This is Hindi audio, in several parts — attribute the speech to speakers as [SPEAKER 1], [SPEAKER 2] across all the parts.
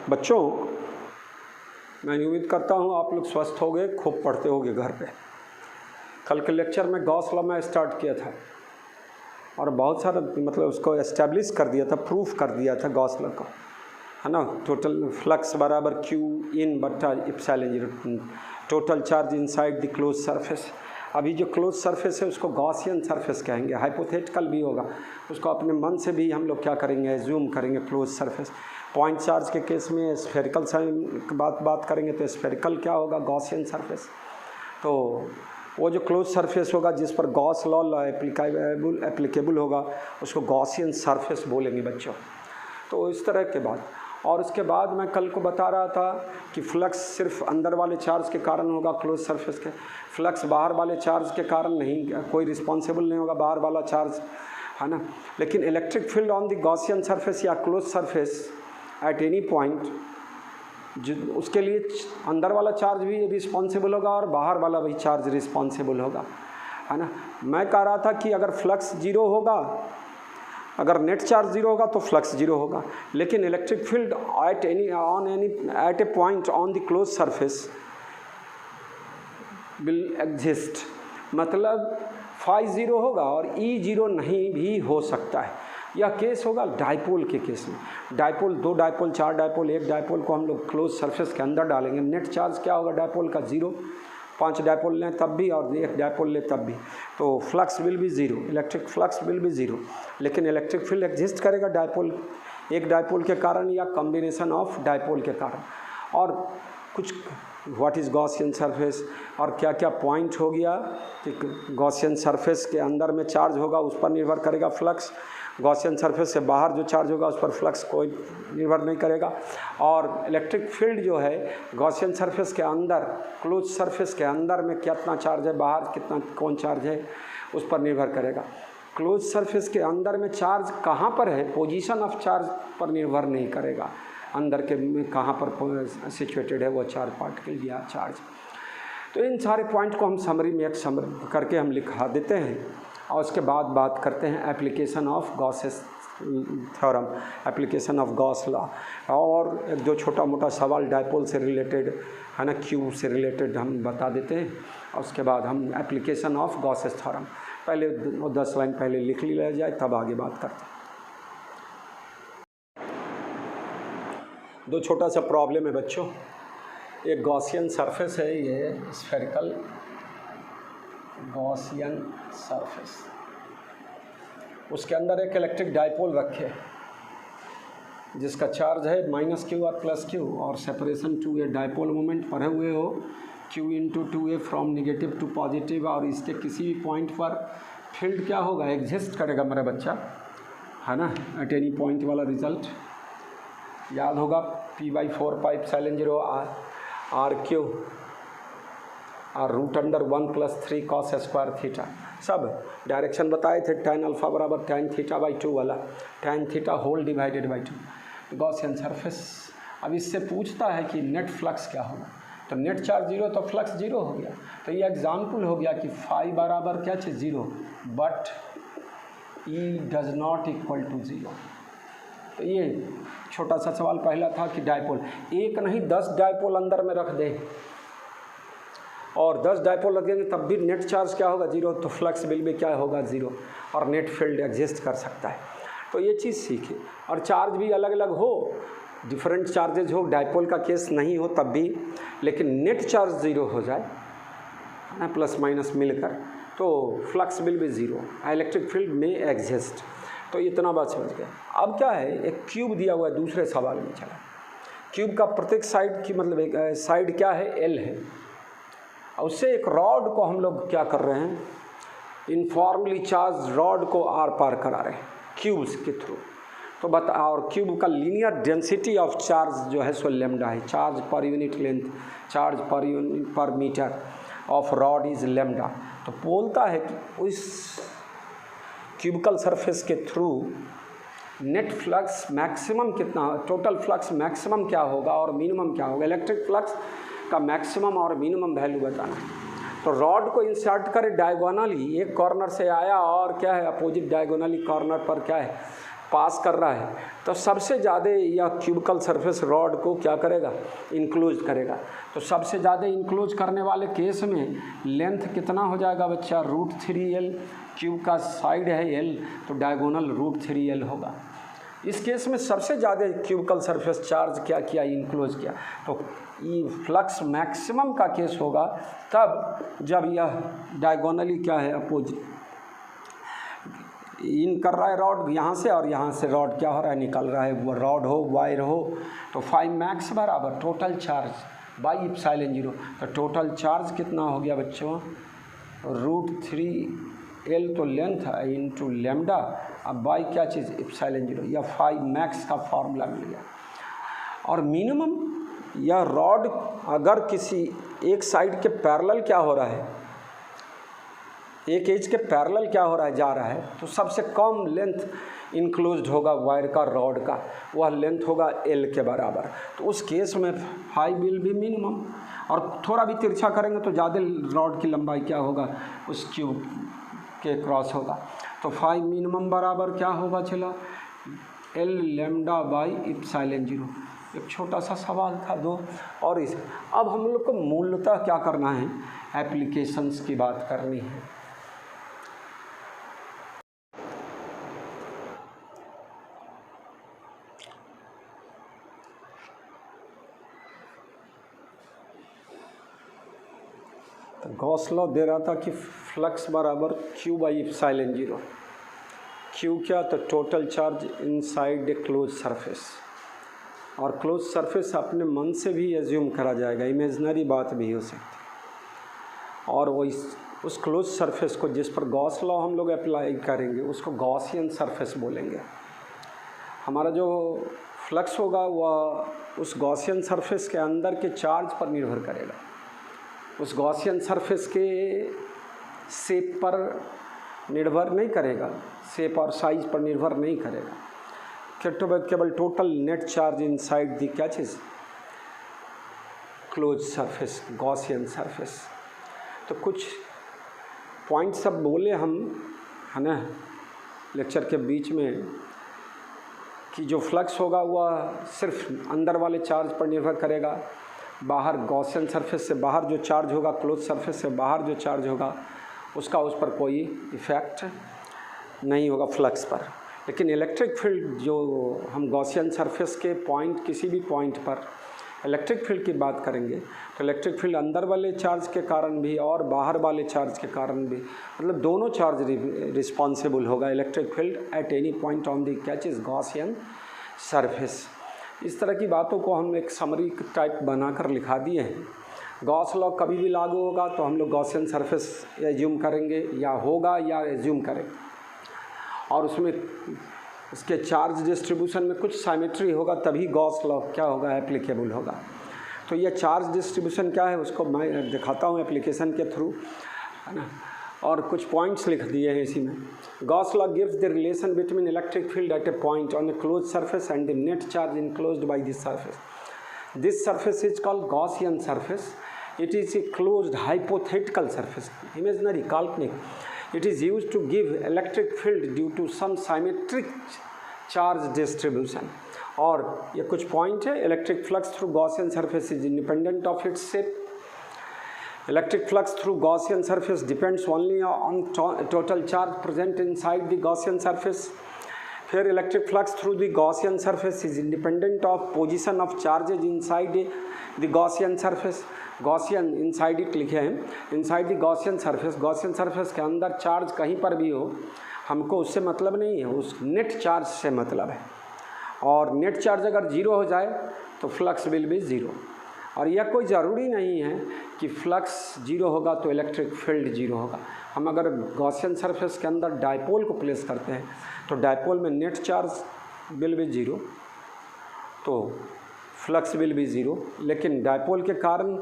[SPEAKER 1] बच्चों, मैं उम्मीद करता हूँ आप लोग स्वस्थ हो गए, खूब पढ़ते होगे घर पे। कल के लेक्चर में गॉस लॉ में स्टार्ट किया था और बहुत सारा मतलब उसको एस्टेब्लिश कर दिया था, प्रूफ कर दिया था गॉस लॉ को, है ना। टोटल फ्लक्स बराबर क्यू इन बट्टा epsilon zero, total charge inside the close surface. अभी जो क्लोज सरफेस है उसको गॉसियन सरफेस कहेंगे, हाइपोथेटिकल भी होगा, उसको अपने मन से भी हम लोग क्या करेंगे, एज्यूम करेंगे क्लोज सरफेस। पॉइंट चार्ज के केस में स्फेरिकल साइन बात करेंगे तो स्फेरिकल क्या होगा, गॉसियन सरफेस। तो वो जो क्लोज सरफेस होगा जिस पर गॉस लॉ एप्लीकेबल होगा उसको गॉसियन सरफेस बोलेंगे बच्चों। तो इस तरह के बात। और उसके बाद मैं कल को बता रहा था कि फ्लक्स सिर्फ अंदर वाले चार्ज के कारण होगा क्लोज सरफेस के, फ्लक्स बाहर वाले चार्ज के कारण नहीं, कोई रिस्पॉन्सिबल नहीं होगा बाहर वाला चार्ज, है ना। लेकिन electric field on the Gaussian surface या closed surface at any point, उसके लिए अंदर वाला चार्ज भी रिस्पॉन्सिबल होगा और बाहर वाला भी चार्ज रिस्पॉन्सिबल होगा, है ना। मैं कह रहा था कि अगर फ्लक्स जीरो होगा, अगर नेट चार्ज जीरो होगा तो फ्लक्स जीरो होगा, लेकिन electric field at a point on the close surface will exist, मतलब फाई जीरो होगा और ई जीरो नहीं भी हो सकता है। यह केस होगा डाइपोल के केस में। डाइपोल, दो डाइपोल, चार डाइपोल, एक डाइपोल को हम लोग क्लोज सरफेस के अंदर डालेंगे, नेट चार्ज क्या होगा डाइपोल का, जीरो। 5 डाइपोल लें तब भी और 1 डाइपोल लें तब भी, तो फ्लक्स विल भी ज़ीरो, इलेक्ट्रिक फ्लक्स विल भी ज़ीरो। लेकिन इलेक्ट्रिक फील्ड एग्जिस्ट करेगा डाइपोल, एक डाइपोल के कारण या कॉम्बिनेशन ऑफ डाइपोल के कारण। और कुछ व्हाट इज़ गॉसियन सरफेस और क्या क्या पॉइंट हो गया कि गॉसियन सरफेस के अंदर में चार्ज होगा उस पर निर्भर करेगा फ्लक्स, गॉसियन सरफेस से बाहर जो चार्ज होगा उस पर फ्लक्स कोई निर्भर नहीं करेगा। और इलेक्ट्रिक फील्ड जो है गॉसियन सरफेस के अंदर, क्लोज सरफेस के अंदर में कितना चार्ज है, बाहर कितना कौन चार्ज है उस पर निर्भर करेगा। क्लोज सरफेस के अंदर में चार्ज कहाँ पर है, पोजीशन ऑफ चार्ज पर निर्भर नहीं करेगा, अंदर के में कहाँ पर सिचुएटेड है वो चार्ज पार्टिकल या चार्ज। तो इन सारे पॉइंट को हम समरी में एक समरी करके हम लिखा देते हैं और उसके बाद बात करते हैं application of Gauss's theorem, application of Gauss law. और एक जो छोटा मोटा सवाल डाइपोल से रिलेटेड है ना, क्यूब से रिलेटेड हम बता देते हैं और उसके बाद हम एप्लीकेशन ऑफ गॉसेस थ्योरम पहले 10 लाइन पहले लिख लिया जाए तब आगे बात करते हैं। दो छोटा सा प्रॉब्लम है बच्चों। एक गॉसियन सरफेस है, ये स्फेरिकल गॉसियन सरफेस, उसके अंदर एक इलेक्ट्रिक डाइपोल रखे जिसका चार्ज है -q और +q और separation to a dipole moment पढ़े हुए हो q × 2a from negative to positive. और इसके किसी भी पॉइंट पर फील्ड क्या होगा, एग्जिस्ट करेगा मेरा बच्चा, है ना, एट एनी पॉइंट वाला रिजल्ट याद होगा, p/4 पाई एप्सिलॉन 0 r³ और √1 + 3 cos square theta. Sub direction बताए थे, tan अल्फा बराबर tan θ/2 वाला, tan θ whole divided by 2 Gaussian surface. अब इससे पूछता है कि नेट फ्लक्स क्या होगा, तो नेट चार्ज जीरो तो फ्लक्स जीरो हो गया। तो ये एग्जाम्पल हो गया कि फाई बराबर क्या चीज़ zero, but E does not equal to zero. तो ये छोटा सा सवाल पहला था कि डाइपोल, एक नहीं 10 डाइपोल अंदर में रख दें और 10 डाइपोल लगेंगे तब भी नेट चार्ज क्या होगा, जीरो, तो फ्लक्स बिल भी क्या होगा, जीरो, और नेट फील्ड एग्जिस्ट कर सकता है। तो ये चीज़ सीखिए। और चार्ज भी अलग अलग हो, डिफरेंट चार्जेज हो, डाइपोल का केस नहीं हो तब भी, लेकिन नेट चार्ज ज़ीरो हो जाए ना, प्लस माइनस मिलकर, तो फ्लक्स बिल भी ज़ीरो, इलेक्ट्रिक फील्ड में एग्जिस्ट। तो इतना बात समझ गया। अब क्या है, एक क्यूब दिया हुआ है, दूसरे सवाल में चला। क्यूब का प्रत्येक साइड की मतलब एक साइड क्या है, एल है, और उससे एक रॉड को हम लोग क्या कर रहे हैं, इनफॉर्मली चार्ज रॉड को आर पार करा रहे हैं क्यूब्स के थ्रू। तो बता, और क्यूब का लीनियर डेंसिटी ऑफ चार्ज जो है सो लैम्डा है, charge per unit length, charge per metre of rod is lambda. तो बोलता है कि उस क्यूबिकल सरफेस के थ्रू नेट फ्लक्स मैक्सिमम कितना, टोटल फ्लक्स मैक्सिमम क्या होगा और मिनिमम क्या होगा, इलेक्ट्रिक फ्लक्स का मैक्सिमम और मिनिमम वैल्यू बताना है। तो रॉड को इंसर्ट करें डायगोनली, एक कॉर्नर से आया और क्या है, अपोजिट डायगोनली कॉर्नर पर क्या है, पास कर रहा है। तो सबसे ज़्यादा यह क्यूबिकल सरफेस रॉड को क्या करेगा, इंक्लोज करेगा। तो सबसे ज़्यादा इंक्लोज करने वाले केस में लेंथ कितना हो जाएगा बच्चा, √3L, क्यूब का साइड है L, तो डायगोनल √3L होगा। इस केस में सबसे ज़्यादा क्यूबिकल सरफेस चार्ज क्या किया, इंक्लोज किया। तो ये फ्लक्स मैक्सिमम का केस होगा तब जब यह डायगोनली क्या है, अपोजिट इन कर रहा है रॉड यहाँ से, और यहाँ से रॉड क्या हो रहा है, निकल रहा है। वो रॉड हो, वायर हो, तो 5 मैक्स बराबर टोटल चार्ज बाई एप्सिलॉन 0। तो टोटल चार्ज कितना हो गया बच्चों, √3L तो लेंथ है इंटू लेमडा, अब बाई क्या चीज़, एप्सिलॉन 0, या 5 मैक्स का फार्मूला मिल गया। और मिनिमम यह रॉड अगर किसी एक साइड के पैरेलल क्या हो रहा है, एक एज के पैरेलल क्या हो रहा है, जा रहा है, तो सबसे कम लेंथ इंक्लोज्ड होगा वायर का, रॉड का, वह लेंथ होगा L के बराबर। तो उस केस में 5 विल भी मिनिमम, और थोड़ा भी तिरछा करेंगे तो ज़्यादा रॉड की लंबाई क्या होगा, उस क्यूब के क्रॉस होगा। तो 5 मिनिमम बराबर क्या होगा, चला L लेमडा बाई एप्सिलॉन 0। एक छोटा सा सवाल था दो। और इस अब हम लोग को मूलतः क्या करना है, एप्लीकेशंस की बात करनी है। तो गॉस लॉ दे रहा था कि फ्लक्स बराबर Q बाई एप्सिलॉन 0। Q क्या, तो total charge inside a close surface. और क्लोज सरफेस अपने मन से भी एज्यूम करा जाएगा, इमेजिनरी बात भी हो सकती। और वो उस क्लोज सरफेस को जिस पर गॉस लॉ हम लोग अप्लाई करेंगे उसको गॉसियन सरफेस बोलेंगे। हमारा जो फ्लक्स होगा वह उस गॉसियन सरफेस के अंदर के चार्ज पर निर्भर करेगा, उस गॉसियन सरफेस के शेप पर निर्भर नहीं करेगा, शेप और साइज पर निर्भर नहीं करेगा। केवल total net charge inside the क्या चीज़, क्लोज सरफेस, गॉसियन सरफेस। तो कुछ पॉइंट सब बोले हम, है ना, लेक्चर के बीच में, कि जो फ्लक्स होगा वह सिर्फ अंदर वाले चार्ज पर निर्भर करेगा, बाहर गॉसियन सरफेस से बाहर जो चार्ज होगा, क्लोज सरफेस से बाहर जो चार्ज होगा, उसका उस पर कोई इफ़ेक्ट नहीं होगा फ्लक्स पर। लेकिन इलेक्ट्रिक फील्ड जो हम गॉसियन सरफेस के पॉइंट, किसी भी पॉइंट पर इलेक्ट्रिक फील्ड की बात करेंगे, तो इलेक्ट्रिक फील्ड अंदर वाले चार्ज के कारण भी और बाहर वाले चार्ज के कारण भी, मतलब दोनों चार्ज रिस्पॉन्सिबल होगा electric field at any point on the क्या चीज़, गॉसियन सरफेस। इस तरह की बातों को हम एक समरी टाइप बनाकर लिखा दिए हैं। गॉस लॉ कभी भी लागू होगा तो हम लोग गॉसियन सरफेस एज्यूम करेंगे, या होगा या एज्यूम करेंगे, और उसमें इसके चार्ज डिस्ट्रीब्यूशन में कुछ साइमेट्री होगा, तभी गॉस लॉ क्या होगा, एप्लीकेबल होगा। तो ये चार्ज डिस्ट्रीब्यूशन क्या है उसको मैं दिखाता हूँ एप्लीकेशन के थ्रू, है ना, और कुछ पॉइंट्स लिख दिए हैं इसी में। Gauss law gives the relation between electric field at a point on A close surface and the net charge enclosed by this surface. This surface is called Gaussian surface. It is a closed hypothetical surface, imaginary, काल्पनिक. It is used to give electric field due to some symmetric charge distribution. और ये कुछ पॉइंट है, electric flux through Gaussian surface is independent of its shape. Electric flux through Gaussian surface depends only on total charge present inside the Gaussian surface. Here electric flux through the Gaussian surface is independent of position of charges inside the Gaussian surface. Gaussian inside it लिखे हैं, inside the Gaussian surface. Gaussian surface के अंदर चार्ज कहीं पर भी हो, हमको उससे मतलब नहीं है, उस नेट चार्ज से मतलब है. और नेट चार्ज अगर जीरो हो जाए तो फ्लक्स विल बी ज़ीरो. और यह कोई ज़रूरी नहीं है कि फ्लक्स जीरो होगा तो इलेक्ट्रिक फील्ड जीरो होगा. हम अगर गॉसियन सरफेस के अंदर डायपोल को प्लेस करते हैं तो डायपोल में net charge will be zero, तो फ्लक्स विल बी ज़ीरो. लेकिन डायपोल के कारण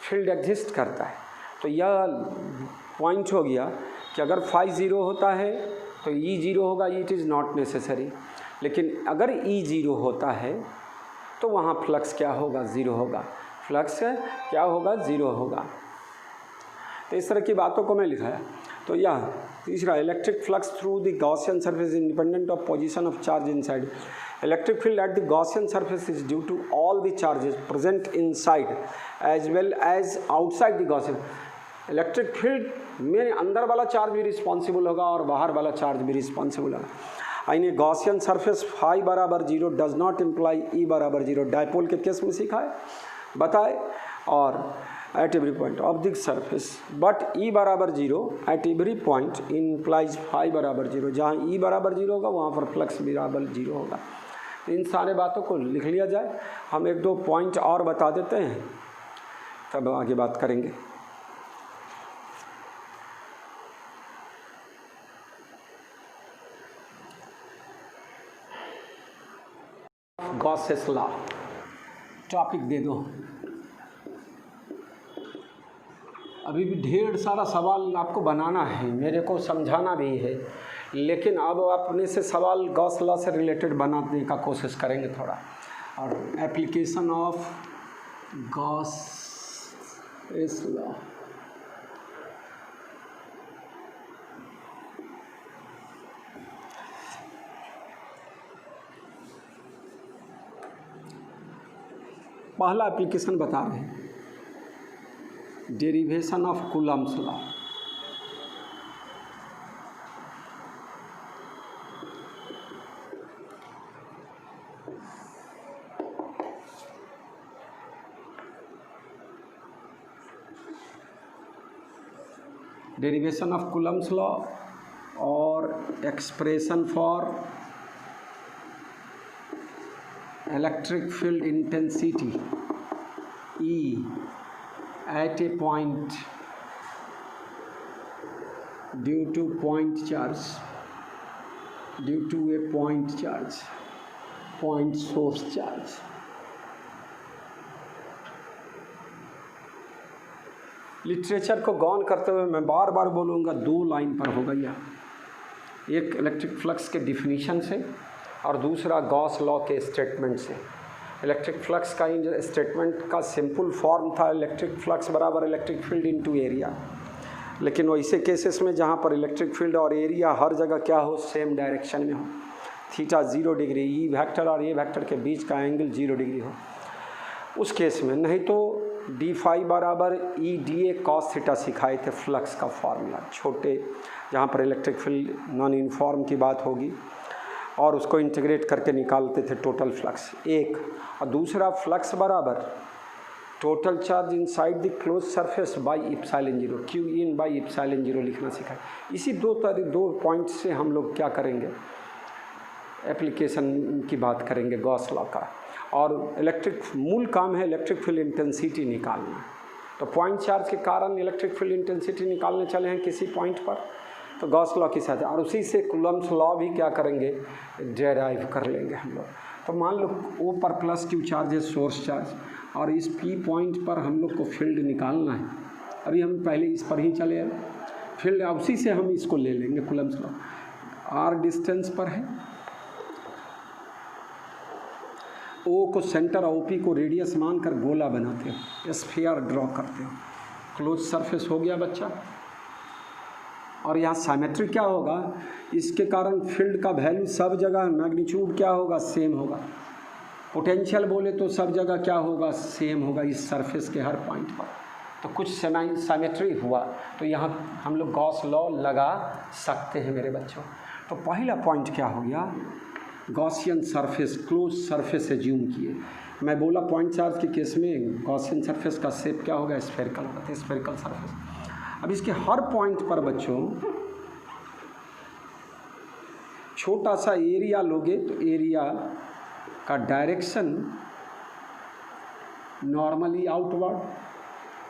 [SPEAKER 1] फील्ड एग्जिस्ट करता है. तो यह पॉइंट हो गया कि अगर फाई ज़ीरो होता है तो ई ज़ीरो होगा, इट इज़ नॉट नेसेसरी. लेकिन अगर ई ज़ीरो होता है तो वहाँ फ्लक्स क्या होगा, ज़ीरो होगा. फ्लक्स क्या होगा, ज़ीरो होगा. तो इस तरह की बातों को मैं लिखाया. तो यह तीसरा, electric flux through the Gaussian surface independent of position of charge inside. Electric field at the Gaussian surface is due to all the charges present inside as well as outside the Gaussian. Electric field में अंदर वाला चार्ज भी रिस्पॉन्सिबल होगा और बाहर वाला चार्ज भी रिस्पॉन्सिबल होगा। आइए गॉसियन सरफेस फाई बराबर 0 डज नॉट इम्प्लाई ई बराबर 0 डायपोल के केस में सीखा है, बताए, और at every point of the surface but E बराबर 0 at every point implies phi बराबर 0। जहाँ ई बराबर 0 होगा वहाँ पर फ्लक्स बराबर 0 होगा। तो इन सारे बातों को लिख लिया जाए। हम एक दो पॉइंट और बता देते हैं तब आगे बात करेंगे। गॉसेस लॉ टॉपिक दे दो। अभी भी ढेर सारा सवाल आपको बनाना है, मेरे को समझाना भी है, लेकिन अब अपने से सवाल गॉस लॉ से रिलेटेड बनाने का कोशिश करेंगे थोड़ा। और एप्लीकेशन ऑफ गॉसेस लॉ, पहला एप्लीकेशन बता रहे हैं, derivation of Coulomb's law. Derivation of Coulomb's law और expression for electric field intensity E at a point due to a point charge, point source charge। Literature को गौन करते हुए मैं बार बार बोलूँगा, दो लाइन पर होगा यह, एक इलेक्ट्रिक फ्लक्स के डिफिनीशन से और दूसरा गॉस लॉ के स्टेटमेंट से। इलेक्ट्रिक फ्लक्स का स्टेटमेंट का सिंपल फॉर्म था इलेक्ट्रिक फ्लक्स बराबर इलेक्ट्रिक फील्ड इनटू एरिया, लेकिन वैसे केसेस में जहाँ पर इलेक्ट्रिक फील्ड और एरिया हर जगह क्या हो, सेम डायरेक्शन में हो, थीटा 0 डिग्री, ई वेक्टर और ए वेक्टर के बीच का एंगल 0 डिग्री हो, उस केस में। नहीं तो डी फाई बराबर E D A cos theta सिखाए थे फ्लक्स का फॉर्मूला, छोटे जहाँ पर इलेक्ट्रिक फील्ड नॉन यूनिफॉर्म की बात होगी और उसको इंटीग्रेट करके निकालते थे टोटल फ्लक्स एक, और दूसरा फ्लक्स बराबर total charge inside the close surface by epsilon 0, Q in by epsilon 0 लिखना सिखाए। इसी दो पॉइंट से हम लोग क्या करेंगे, एप्लीकेशन की बात करेंगे गॉस लॉ का। और इलेक्ट्रिक मूल काम है इलेक्ट्रिक फील्ड इंटेंसिटी निकालना। तो पॉइंट चार्ज के कारण इलेक्ट्रिक फील्ड इंटेंसिटी निकालने चले हैं किसी पॉइंट पर, तो गॉस लॉ के साथ, और उसी से कूलम्ब्स लॉ भी क्या करेंगे, डेराइव कर लेंगे हम लोग। तो मान लो ओ पर प्लस क्यू चार्ज है, सोर्स चार्ज, और इस पी पॉइंट पर हम लोग को फील्ड निकालना है। अभी हम पहले इस पर ही चले हैं फील्ड, उसी से हम इसको ले लेंगे कूलम्ब्स लॉ। आर डिस्टेंस पर है, ओ को सेंटर और पी को रेडियस मानकर गोला बनाते हो, स्फीयर ड्रॉ करते हो, क्लोज सरफेस हो गया बच्चा। और यहाँ साइमेट्री क्या होगा, इसके कारण फील्ड का वैल्यू सब जगह, मैग्नीट्यूड क्या होगा, सेम होगा। पोटेंशियल बोले तो सब जगह क्या होगा, सेम होगा इस सरफेस के हर पॉइंट पर। तो कुछ साइमेट्री हुआ तो यहाँ हम लोग गॉस लॉ लगा सकते हैं मेरे बच्चों। तो पहला पॉइंट क्या हो गया, Gaussian surface, close surface assume किए। मैं बोला पॉइंट चार्ज के केस में गॉसियन सरफेस का शेप क्या होगा, स्फेरिकल होगा, स्फेरिकल सरफेस। अब इसके हर पॉइंट पर बच्चों छोटा सा एरिया लोगे तो एरिया का डायरेक्शन नॉर्मली आउटवर्ड,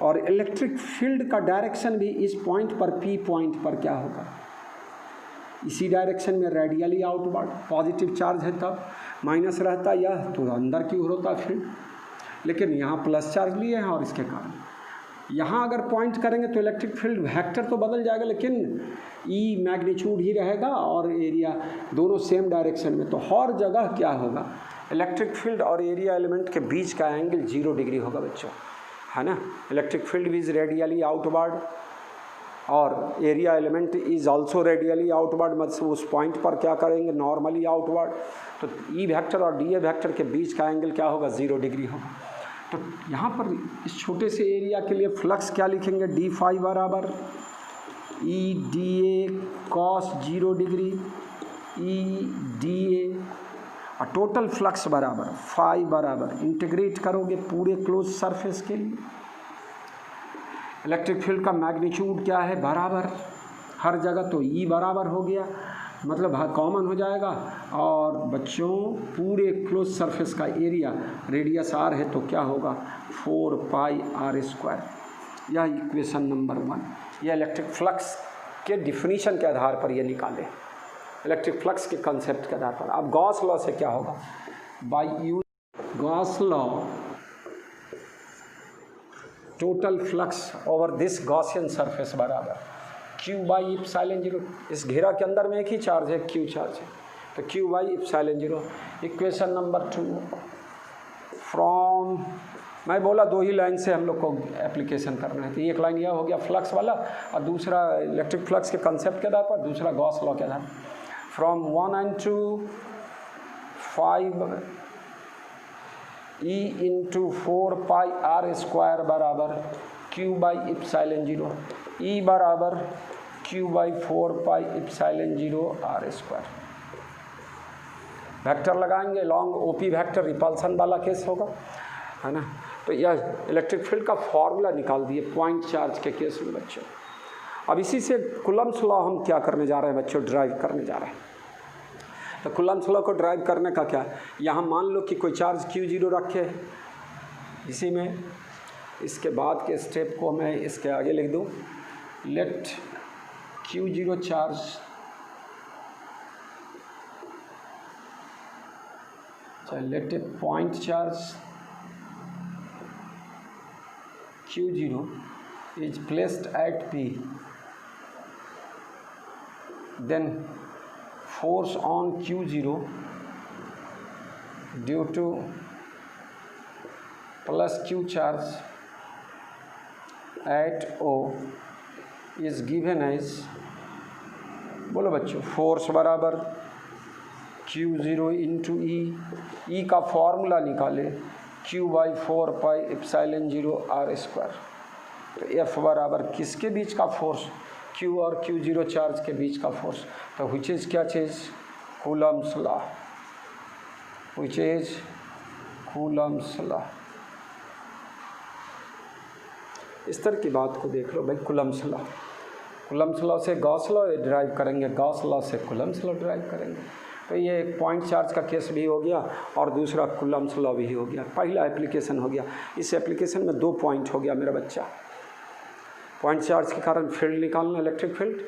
[SPEAKER 1] और इलेक्ट्रिक फील्ड का डायरेक्शन भी इस पॉइंट पर, पी पॉइंट पर क्या होगा, इसी डायरेक्शन में रेडियली आउटवर्ड। पॉजिटिव चार्ज है तब माइनस रहता यह, तो अंदर की ओर होता फील्ड, लेकिन यहाँ प्लस चार्ज लिए हैं और इसके कारण यहाँ अगर पॉइंट करेंगे तो इलेक्ट्रिक फील्ड वेक्टर तो बदल जाएगा, लेकिन ई मैग्नीट्यूड ही रहेगा और एरिया दोनों सेम डायरेक्शन में। तो हर जगह क्या होगा, इलेक्ट्रिक फील्ड और एरिया एलिमेंट के बीच का एंगल 0 डिग्री होगा बच्चों, है ना। Electric field is radially outward और area element is also radially outward, मतलब उस पॉइंट पर क्या करेंगे, नॉर्मली आउटवर्ड। तो ई वेक्टर और डी ए वेक्टर के बीच का एंगल क्या होगा, 0 डिग्री होगा। तो यहाँ पर इस छोटे से एरिया के लिए फ्लक्स क्या लिखेंगे, डी फाई बराबर E D A cos 0 degree E D A, और टोटल फ्लक्स बराबर फाई बराबर इंटीग्रेट करोगे पूरे क्लोज सरफेस के लिए। इलेक्ट्रिक फील्ड का मैग्नीट्यूड क्या है, बराबर हर जगह, तो ई बराबर हो गया, मतलब कॉमन हो जाएगा। और बच्चों पूरे क्लोज सरफेस का एरिया रेडियस आर है तो क्या होगा, 4 पाई आर स्क्वायर। यह इक्वेशन नंबर 1। यह इलेक्ट्रिक फ्लक्स के डिफिनीशन के आधार पर ये निकाले, इलेक्ट्रिक फ्लक्स के कंसेप्ट के आधार पर। अब गॉस लॉ से क्या होगा, by use Gauss law total flux over this Gaussian surface बराबर Q बाई इप्सिलॉन 0। इस घेरा के अंदर में एक ही चार्ज है, Q चार्ज है, तो Q by epsilon 0। Equation number 2 from, मैं बोला 2 ही लाइन से हम लोग को एप्लीकेशन करना है, तो एक लाइन यह हो गया फ्लक्स वाला, और दूसरा इलेक्ट्रिक फ्लक्स के कंसेप्ट के आधार पर, दूसरा गॉस लॉ के आधार पर। From 1 and 2 5 E into 4 pi r square बराबर Q बाई इप्सिलॉन 0, E बराबर Q by 4 pi epsilon 0 r square. Vector लगाएंगे, लॉन्ग ओपी वेक्टर रिपल्सन वाला केस होगा, है ना। तो यह इलेक्ट्रिक फील्ड का फॉर्मूला निकाल दिए पॉइंट चार्ज के केस में बच्चों। अब इसी से कूलम्ब्स लॉ हम क्या करने जा रहे हैं बच्चों, ड्राइव करने जा रहे हैं। तो कूलम्ब्स लॉ को ड्राइव करने का क्या है, यहाँ मान लो कि कोई चार्ज Q0 रखे इसी में, इसके बाद के स्टेप को मैं इसके आगे लिख दूँ, let Q0 charge let a point charge Q0 is placed at P, then force on Q0 due to plus Q charge at O is given as, बोलो बच्चों, फोर्स बराबर Q0 इंटू ई का फॉर्मूला निकाले Q by 4 pi epsilon 0 r square. तो F बराबर किसके बीच का फोर्स, Q और Q0 चार्ज के बीच का फोर्स, तो विच इज़ क्या चीज़, Coulomb's law, which is Coulomb's law. इस तरह की बात को देख लो भाई, कूलम्ब्स लॉ, कूलम्ब्स लॉ से गॉस लॉ ड्राइव करेंगे, गॉस लॉ से कूलम्ब्स लॉ ड्राइव करेंगे। तो ये एक पॉइंट चार्ज का केस भी हो गया और दूसरा कूलम्ब्स लॉ भी हो गया, पहला एप्लीकेशन हो गया। इस एप्लीकेशन में 2 पॉइंट हो गया मेरा बच्चा। पॉइंट चार्ज के कारण फील्ड निकालना, electric field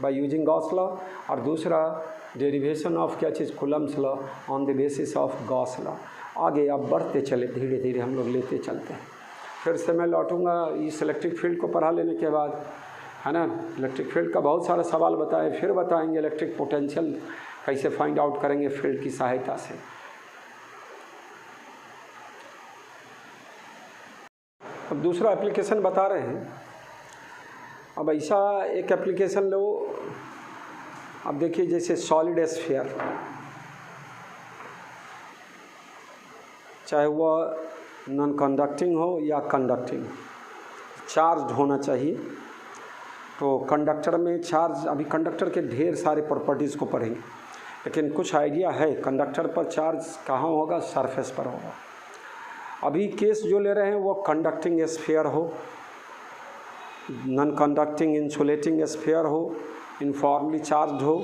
[SPEAKER 1] by using Gauss law, और दूसरा डेरिवेशन ऑफ क्या चीज़, Coulomb's law on the basis of Gauss law. आगे अब बढ़ते चले, धीरे धीरे हम लोग लेते चलते हैं। फिर से मैं लौटूंगा इस इलेक्ट्रिक फील्ड को पढ़ा लेने के बाद, है ना। इलेक्ट्रिक फील्ड का बहुत सारा सवाल बताए, फिर बताएंगे इलेक्ट्रिक पोटेंशियल कैसे फाइंड आउट करेंगे फील्ड की सहायता से। अब दूसरा एप्लीकेशन बता रहे हैं। अब ऐसा एक एप्लीकेशन लो, अब देखिए जैसे सॉलिड स्फीयर, चाहे वह नॉन कंडक्टिंग हो या कंडक्टिंग, चार्ज होना चाहिए। तो कंडक्टर में चार्ज, अभी कंडक्टर के ढेर सारे प्रॉपर्टीज़ को पढ़ेंगे, लेकिन कुछ आइडिया है कंडक्टर पर चार्ज कहाँ होगा, सरफेस पर होगा। अभी केस जो ले रहे हैं वो कंडक्टिंग स्फीयर हो, नॉन कंडक्टिंग इंसुलेटिंग स्फीयर हो, यूनिफॉर्मली चार्ज हो,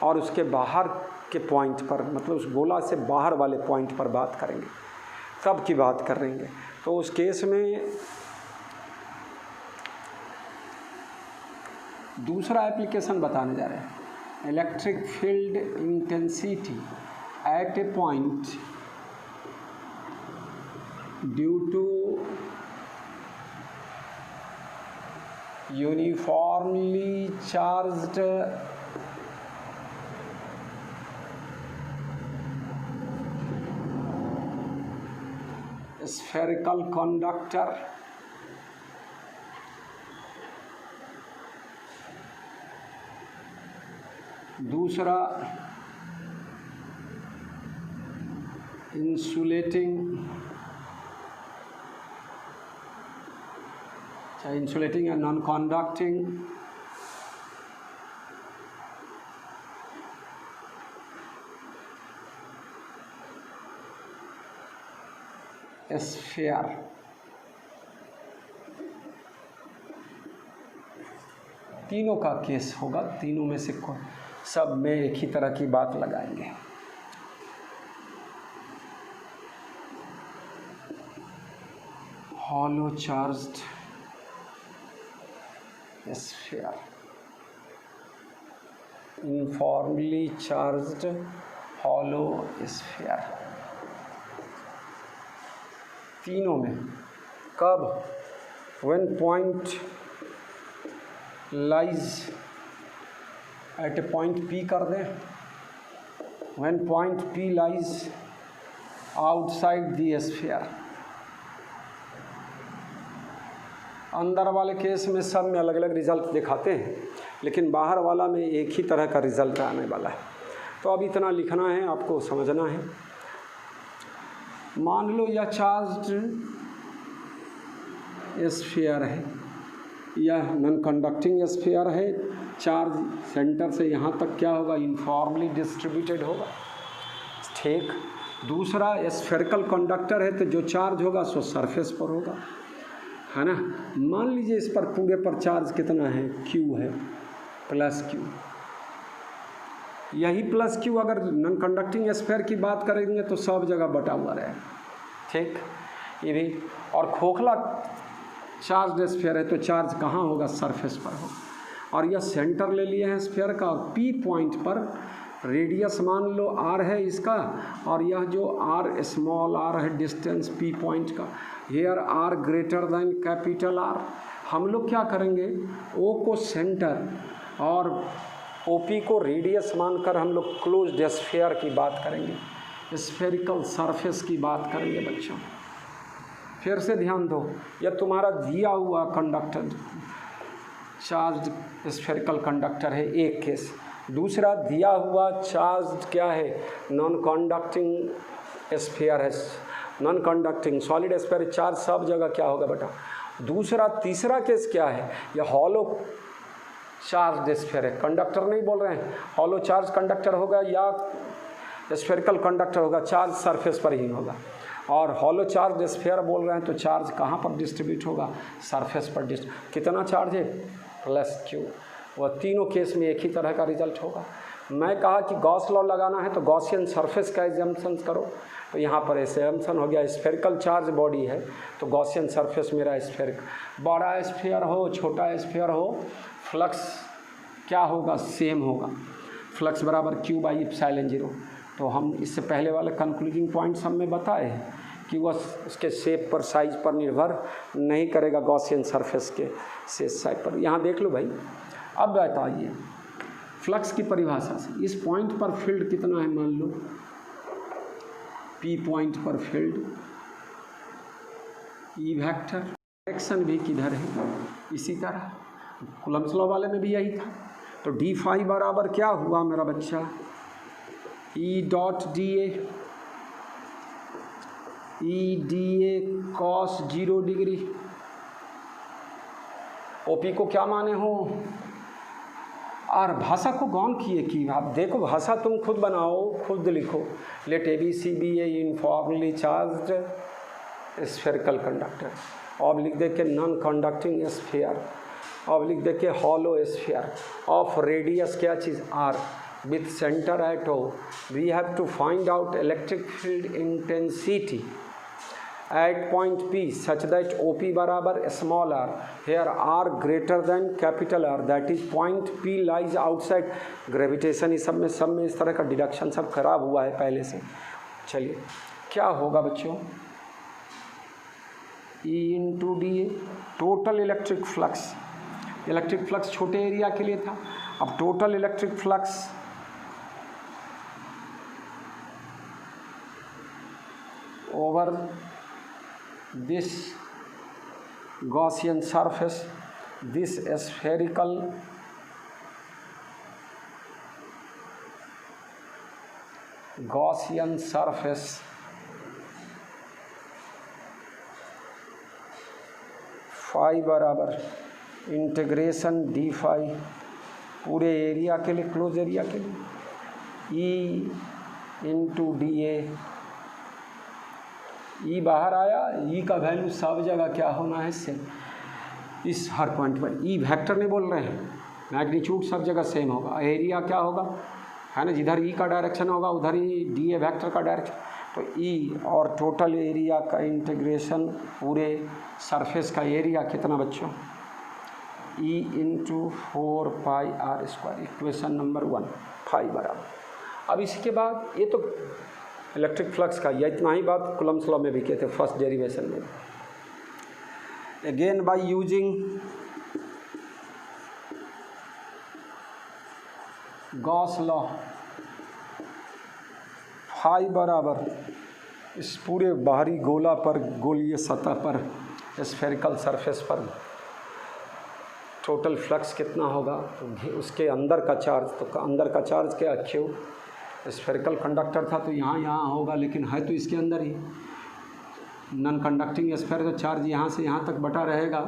[SPEAKER 1] और उसके बाहर के पॉइंट पर, मतलब उस गोला से बाहर वाले पॉइंट पर बात करेंगे, कब की बात करेंगे। तो उस केस में दूसरा एप्लीकेशन बताने जा रहे हैं, electric field intensity at a point due to uniformly charged spherical conductor दूसरा insulating and non-conducting sphere, तीनों का केस होगा, तीनों में से सब में एक ही तरह की बात लगाएंगे। hollow charged sphere, uniformly charged hollow sphere, तीनों में कब? when point lies at a point P कर दें, when point P lies outside the sphere। अंदर वाले केस में सब में अलग अलग रिजल्ट दिखाते हैं, लेकिन बाहर वाला में एक ही तरह का रिजल्ट आने वाला है। तो अब इतना लिखना है, आपको समझना है। मान लो यह चार्ज्ड स्फीयर है, यह नॉन कंडक्टिंग स्फीयर है, चार्ज सेंटर से यहाँ तक क्या होगा? यूनिफॉर्मली डिस्ट्रीब्यूटेड होगा, ठीक। दूसरा स्फेरिकल कंडक्टर है, तो जो चार्ज होगा सो सरफेस पर होगा, है ना। मान लीजिए इस पर पूरे पर चार्ज कितना है? Q है, प्लस Q। यही प्लस Q अगर नॉन कंडक्टिंग स्फीयर की बात करेंगे तो सब जगह बटा हुआ रहेगा, ठीक। ये भी, और खोखला चार्ज स्फीयर है तो चार्ज कहाँ होगा? सरफेस पर होगा। और यह सेंटर ले लिए हैं स्फीयर का, और P पॉइंट पर रेडियस मान लो R है इसका, और यह जो R स्मॉल r है डिस्टेंस P पॉइंट का, here R greater than capital R। हम लोग क्या करेंगे? O को सेंटर और OP को रेडियस मानकर हम लोग क्लोज्ड स्फीयर की बात करेंगे, स्फेरिकल सरफेस की बात करेंगे बच्चों। फिर से ध्यान दो, यह तुम्हारा दिया हुआ कंडक्टर चार्ज स्फेरिकल कंडक्टर है, एक केस। दूसरा दिया हुआ चार्ज क्या है? नॉन कंडक्टिंग स्फीयर है, non conducting solid sphere, charge सब जगह क्या होगा बेटा? दूसरा तीसरा केस क्या है? यह हॉलो चार्ज स्फीयर है, कंडक्टर नहीं बोल रहे हैं, हॉलो चार्ज कंडक्टर होगा या स्फेरिकल कंडक्टर होगा, चार्ज सरफेस पर ही होगा। और हॉलो चार्ज स्फीयर बोल रहे हैं तो चार्ज कहाँ पर डिस्ट्रीब्यूट होगा? सरफेस पर कितना चार्ज है? Plus Q। वह तीनों केस में एक ही तरह का रिजल्ट होगा। मैं कहा कि गॉस लॉ लगाना है तो गॉसियन सरफेस का एग्जाम्पशन करो, तो यहाँ पर एग्जाम्पशन हो गया स्फेरिकल चार्ज बॉडी है तो गॉसियन सरफेस मेरा स्फेरिकल। बड़ा स्फीयर हो छोटा स्फीयर हो, फ्लक्स क्या होगा? सेम होगा, फ्लक्स बराबर Q/ε0। तो हम इससे पहले वाले कंक्लूडिंग पॉइंट्स हमने बताए हैं कि वह उसके शेप पर, साइज पर निर्भर नहीं करेगा, गॉसियन सरफेस के से साइज पर। यहाँ देख लो भाई। अब बताइए फ्लक्स की परिभाषा से, इस पॉइंट पर फील्ड कितना है? मान लो P पॉइंट पर फील्ड, E वेक्टर, डायरेक्शन भी किधर है? इसी तरह कूलम्ब्स लॉ वाले में भी यही था। तो d फाई बराबर क्या हुआ मेरा बच्चा? E dot dA cos 0 degree. OP को क्या माने हो? और भाषा को गौन किए कि आप देखो, भाषा तुम खुद बनाओ, खुद लिखो। Let ABC be a uniformly charged spherical conductor, अब लिख दे के नॉन कंडक्टिंग स्फीयर, अब लिख दे के हॉलो स्फीयर ऑफ रेडियस क्या चीज़? R with center at O। we have to find out electric field intensity at point P such that OP बराबर small r, here R greater than capital R, that is point P lies outside gravitation। इस सब में इस तरह का डिडक्शन सब खराब हुआ है पहले से। चलिए क्या होगा बच्चों? E into dA total electric flux, electric flux छोटे एरिया के लिए था, अब total electric flux over this Gaussian surface, this spherical Gaussian surface phi बराबर इंटीग्रेशन डी फाई पूरे एरिया के लिए, क्लोज एरिया के लिए, ई इंटू डी ए। ई बाहर आया, ई का वैल्यू सब जगह क्या होना है सेम, इस हर पॉइंट पर। ई वेक्टर नहीं बोल रहे हैं, मैग्नीट्यूड सब जगह सेम होगा। एरिया क्या होगा, है ना, जिधर ई का डायरेक्शन होगा उधर ही डी ए वेक्टर का डायरेक्शन। तो ई और टोटल एरिया का इंटीग्रेशन पूरे सरफेस का एरिया कितना बच्चों, E into 4 pi r square, equation number 1 phi बराबर। अब इसके बाद ये तो इलेक्ट्रिक फ्लक्स का, यह इतना ही बात कूलम्ब्स लॉ में भी कहते हैं फर्स्ट डेरिवेशन में। Again by using Gauss law, phi बराबर इस पूरे बाहरी गोला पर, गोलीय सतह पर, स्फेरिकल सरफेस पर टोटल फ्लक्स कितना होगा, उसके अंदर का चार्ज, तो अंदर का चार्ज क्या, क्यू। स्फेरिकल कंडक्टर था तो यहाँ होगा, लेकिन है तो इसके अंदर ही। नॉन कंडक्टिंग स्फेयर का चार्ज यहाँ से यहाँ तक बटा रहेगा,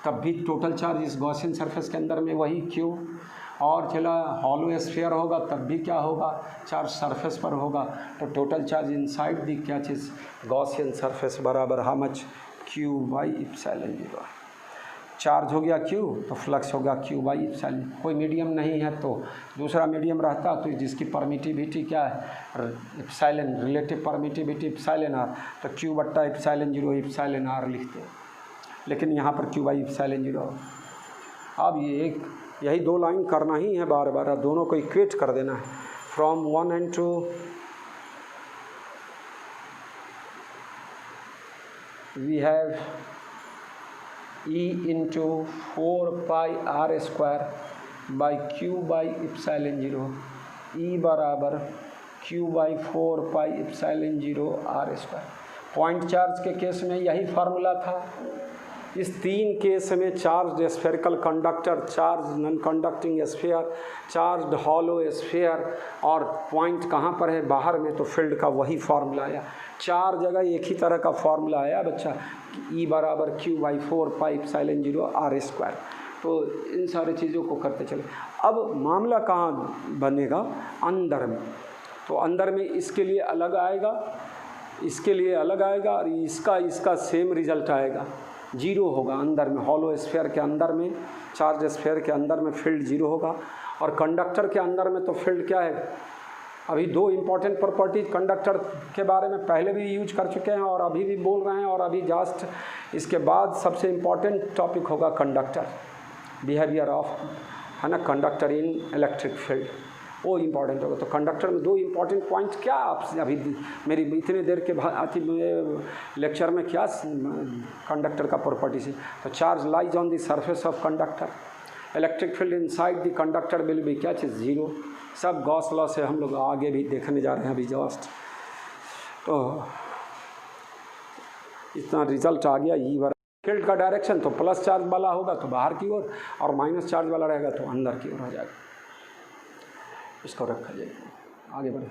[SPEAKER 1] तब भी टोटल चार्ज इस गॉसियन सरफेस के अंदर में वही क्यू। और चला हॉलो स्फीयर होगा तब भी क्या होगा, चार्ज सरफेस पर होगा, तो टोटल चार्ज इनसाइड दी क्या चीज़, गॉसियन सरफेस बराबर how much, Q by epsilon zero. Charge हो गया क्यू तो फ्लक्स होगा क्यू बाई इप्सिलॉन। कोई मीडियम नहीं है तो दूसरा मीडियम रहता तो जिसकी परमिटिविटी क्या है, epsilon, relative permittivity epsilon r, तो क्यू बट्टा इप्सिलॉन जीरो इप्सिलॉन आर लिखते, लेकिन यहाँ पर क्यू बाई इप्सिलॉन जीरो। अब ये एक यही दो लाइन करना ही है बार बार, दोनों को इक्वेट कर देना है। From 1 and 2 we have E into 4 pi r square by Q by epsilon 0, E बराबर Q by 4 pi epsilon 0 r square। Point charge के केस में यही फार्मूला था। इस तीन केस में charge spherical conductor, charge non conducting sphere, charge hollow sphere, और पॉइंट कहाँ पर है, बाहर में, तो फील्ड का वही फार्मूला आया। चार जगह एक ही तरह का फार्मूला आया बच्चा, ई बराबर Q by 4 pi epsilon 0 r square. तो इन सारी चीज़ों को करते चले। अब मामला कहाँ बनेगा, अंदर में। तो अंदर में इसके लिए अलग आएगा, इसके लिए अलग आएगा, और इसका सेम रिजल्ट आएगा, जीरो होगा अंदर में। हॉलो स्फीयर के अंदर में, चार्ज स्फीयर के अंदर में फील्ड जीरो होगा, और कंडक्टर के अंदर में तो फील्ड क्या है। अभी दो इम्पॉर्टेंट प्रॉपर्टीज कंडक्टर के बारे में पहले भी यूज कर चुके हैं और अभी भी बोल रहे हैं, और अभी जस्ट इसके बाद सबसे इम्पॉर्टेंट टॉपिक होगा कंडक्टर, बिहेवियर ऑफ, है ना, कंडक्टर इन इलेक्ट्रिक फील्ड, वो इम्पॉर्टेंट होगा। तो कंडक्टर में दो इम्पॉर्टेंट पॉइंट क्या, आप अभी मेरी इतने देर के लेक्चर में क्या कंडक्टर का प्रॉपर्टी से, तो charge lies on the surface of conductor, electric field inside the conductor will be क्या चीज़, जीरो। सब गॉस लॉ से हम लोग आगे भी देखने जा रहे हैं अभी जस्ट। तो इतना रिजल्ट आ गया। ई बार फील्ड का डायरेक्शन तो प्लस चार्ज वाला होगा तो बाहर की ओर, और माइनस चार्ज वाला रहेगा तो अंदर की ओर हो जाएगा। इसको रखा जाएगा, आगे बढ़े।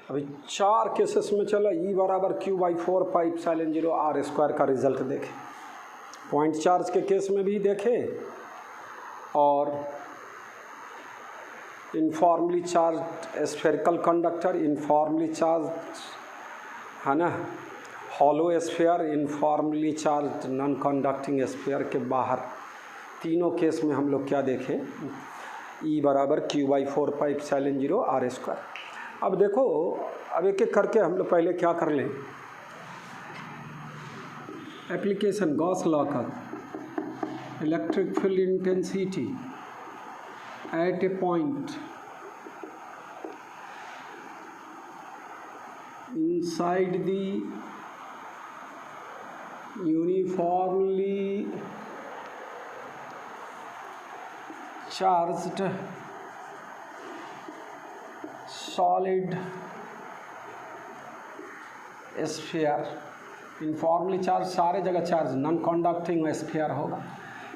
[SPEAKER 1] अभी चार केसेस में चला, ई बराबर Q by 4 pi epsilon 0 r square का रिजल्ट देखे। पॉइंट चार्ज के केस में भी देखे, और uniformly charge spherical conductor, uniformly charge, है ना, hollow sphere, uniformly charge non conducting sphere के बाहर, तीनों केस में हम लोग क्या देखे, ई बराबर Q by 4 pi epsilon 0 r square. अब देखो, अब एक एक करके हम लोग पहले क्या कर लें, एप्लीकेशन गॉस लॉ का, electric field intensity at a point inside the uniformly charged solid sphere. Uniformly charge सारे जगह चार्ज, नॉन कंडक्टिंग स्फीयर होगा।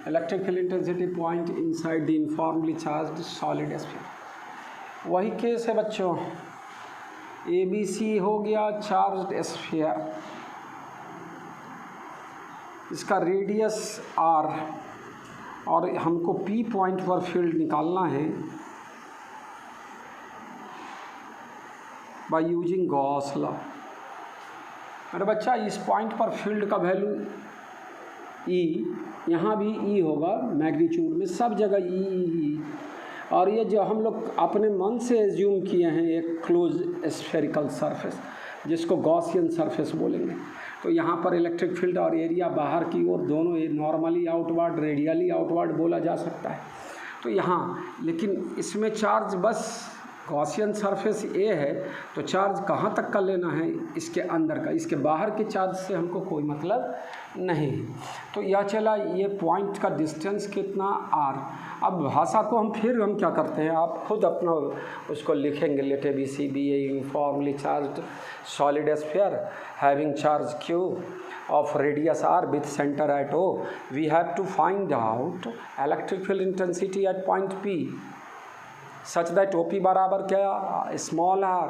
[SPEAKER 1] Electric field intensity point inside the uniformly charged solid sphere. वही केस है बच्चों, ABC हो गया चार्ज्ड स्फीयर, इसका रेडियस r और हमको P पॉइंट पर फील्ड निकालना है बाय यूजिंग गॉस लॉ। अरे बच्चा इस पॉइंट पर फील्ड का वैल्यू E, यहाँ भी E होगा, मैग्नीट्यूड में सब जगह E। और ये जो हम लोग अपने मन से एज्यूम किए हैं एक क्लोज स्फेरिकल सरफेस जिसको गॉसियन सरफेस बोलेंगे, तो यहाँ पर इलेक्ट्रिक फील्ड और एरिया बाहर की ओर दोनों नॉर्मली आउटवर्ड रेडियली आउटवर्ड बोला जा सकता है। तो यहाँ लेकिन इसमें चार्ज बस गॉसियन सरफेस ए है, तो चार्ज कहाँ तक का लेना है, इसके अंदर का, इसके बाहर के चार्ज से हमको कोई मतलब नहीं। तो यह चला ये पॉइंट का डिस्टेंस कितना r। अब भाषा को हम क्या करते हैं, आप खुद अपना उसको लिखेंगे, let ABC be a uniformly charged solid sphere having charge Q of radius r with center at O, we have to find out electric field intensity at point P such that OP बराबर क्या, small r,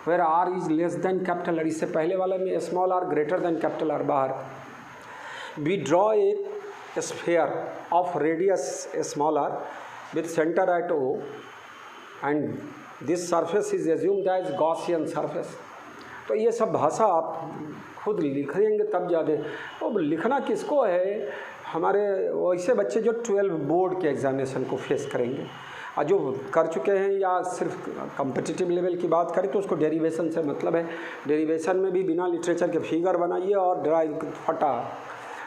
[SPEAKER 1] where r is less than capital R। इससे पहले वाले में small r greater than capital R बाहर। We draw a sphere of radius small r with centre at O and this surface is assumed as Gaussian surface. तो ये सब भाषा आप खुद लिखेंगे तब ज़्यादा। तो लिखना किसको है, हमारे वैसे बच्चे जो 12 बोर्ड के एग्जामिनेशन को फेस करेंगे और जो कर चुके हैं, या सिर्फ कम्पिटिटिव लेवल की बात करें तो उसको डेरिवेशन से मतलब है। डेरिवेशन में भी बिना लिटरेचर के फिगर बनाइए और ड्राइव फटा,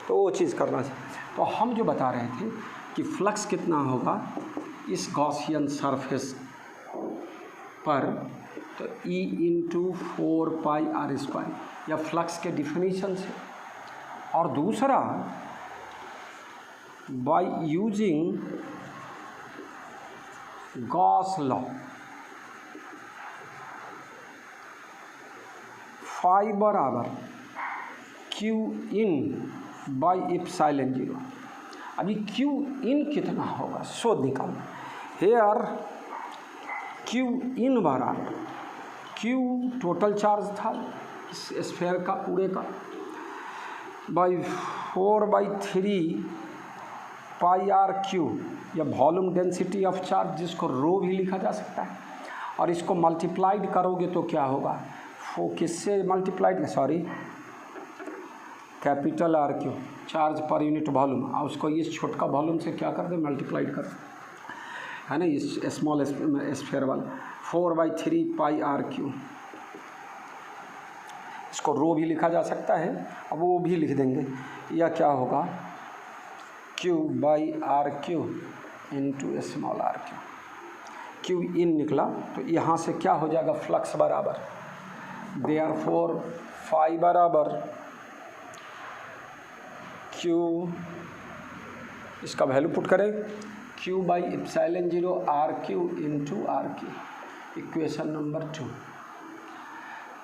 [SPEAKER 1] तो वो चीज़ करना चाहिए। तो हम जो बता रहे थे कि फ्लक्स कितना होगा इस गॉसियन सरफेस पर, तो E इंटू 4πr², या फ्लक्स के डिफिनीशन से। और दूसरा by using Gauss law, phi बराबर Q इन बाई एप्सिलॉन 0। अभी Q इन कितना होगा शोध निकालना। हेयर Q इन बराबर Q टोटल चार्ज था इस स्फीयर का पूरे का, बाई 4/3 πr⁵, या वॉल्यूम डेंसिटी ऑफ चार्ज जिसको रो भी लिखा जा सकता है। और इसको मल्टीप्लाइड करोगे तो क्या होगा, किससे multiplied, sorry capital R⁵, charge per unit volume, और उसको इस छोटका वॉल्यूम से क्या कर दे, मल्टीप्लाइड कर, है ना, इस स्मॉल स्फीयर वाला 4/3 πr⁵। इसको रो भी लिखा जा सकता है, अब वो भी लिख देंगे, या क्या होगा Q/r⁵ into small r⁵। Q इन निकला तो यहाँ से क्या हो जाएगा, फ्लक्स बराबर, देयरफॉर फाई बराबर Q, इसका वैल्यू पुट करें Q/ε0 r⁵ into r⁵, equation number 2।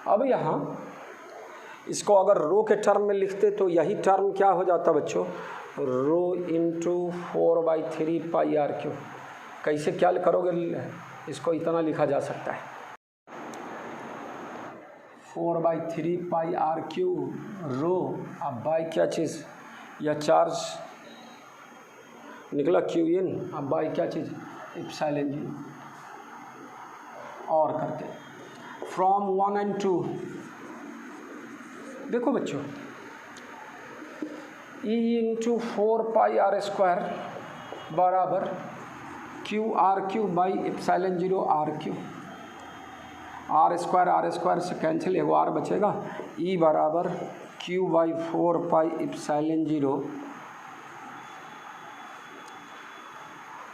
[SPEAKER 1] अब यहाँ इसको अगर रो के टर्म में लिखते तो यही टर्म क्या हो जाता बच्चों, रो इंटू 4/3 πr⁵। कैसे क्या करोगे, इसको इतना लिखा जा सकता है 4/3 πr⁵ रो, अब बाई क्या चीज़, या चार्ज निकला Q इन, अब बाई क्या चीज़, एप्सिलॉन 0, और करके फ्रॉम 1 and 2। देखो बच्चों, E इंटू 4πr² बराबर QR⁵ by epsilon 0 r⁵, r² से कैंसिल, एगो r बचेगा, E बराबर Q/4πε0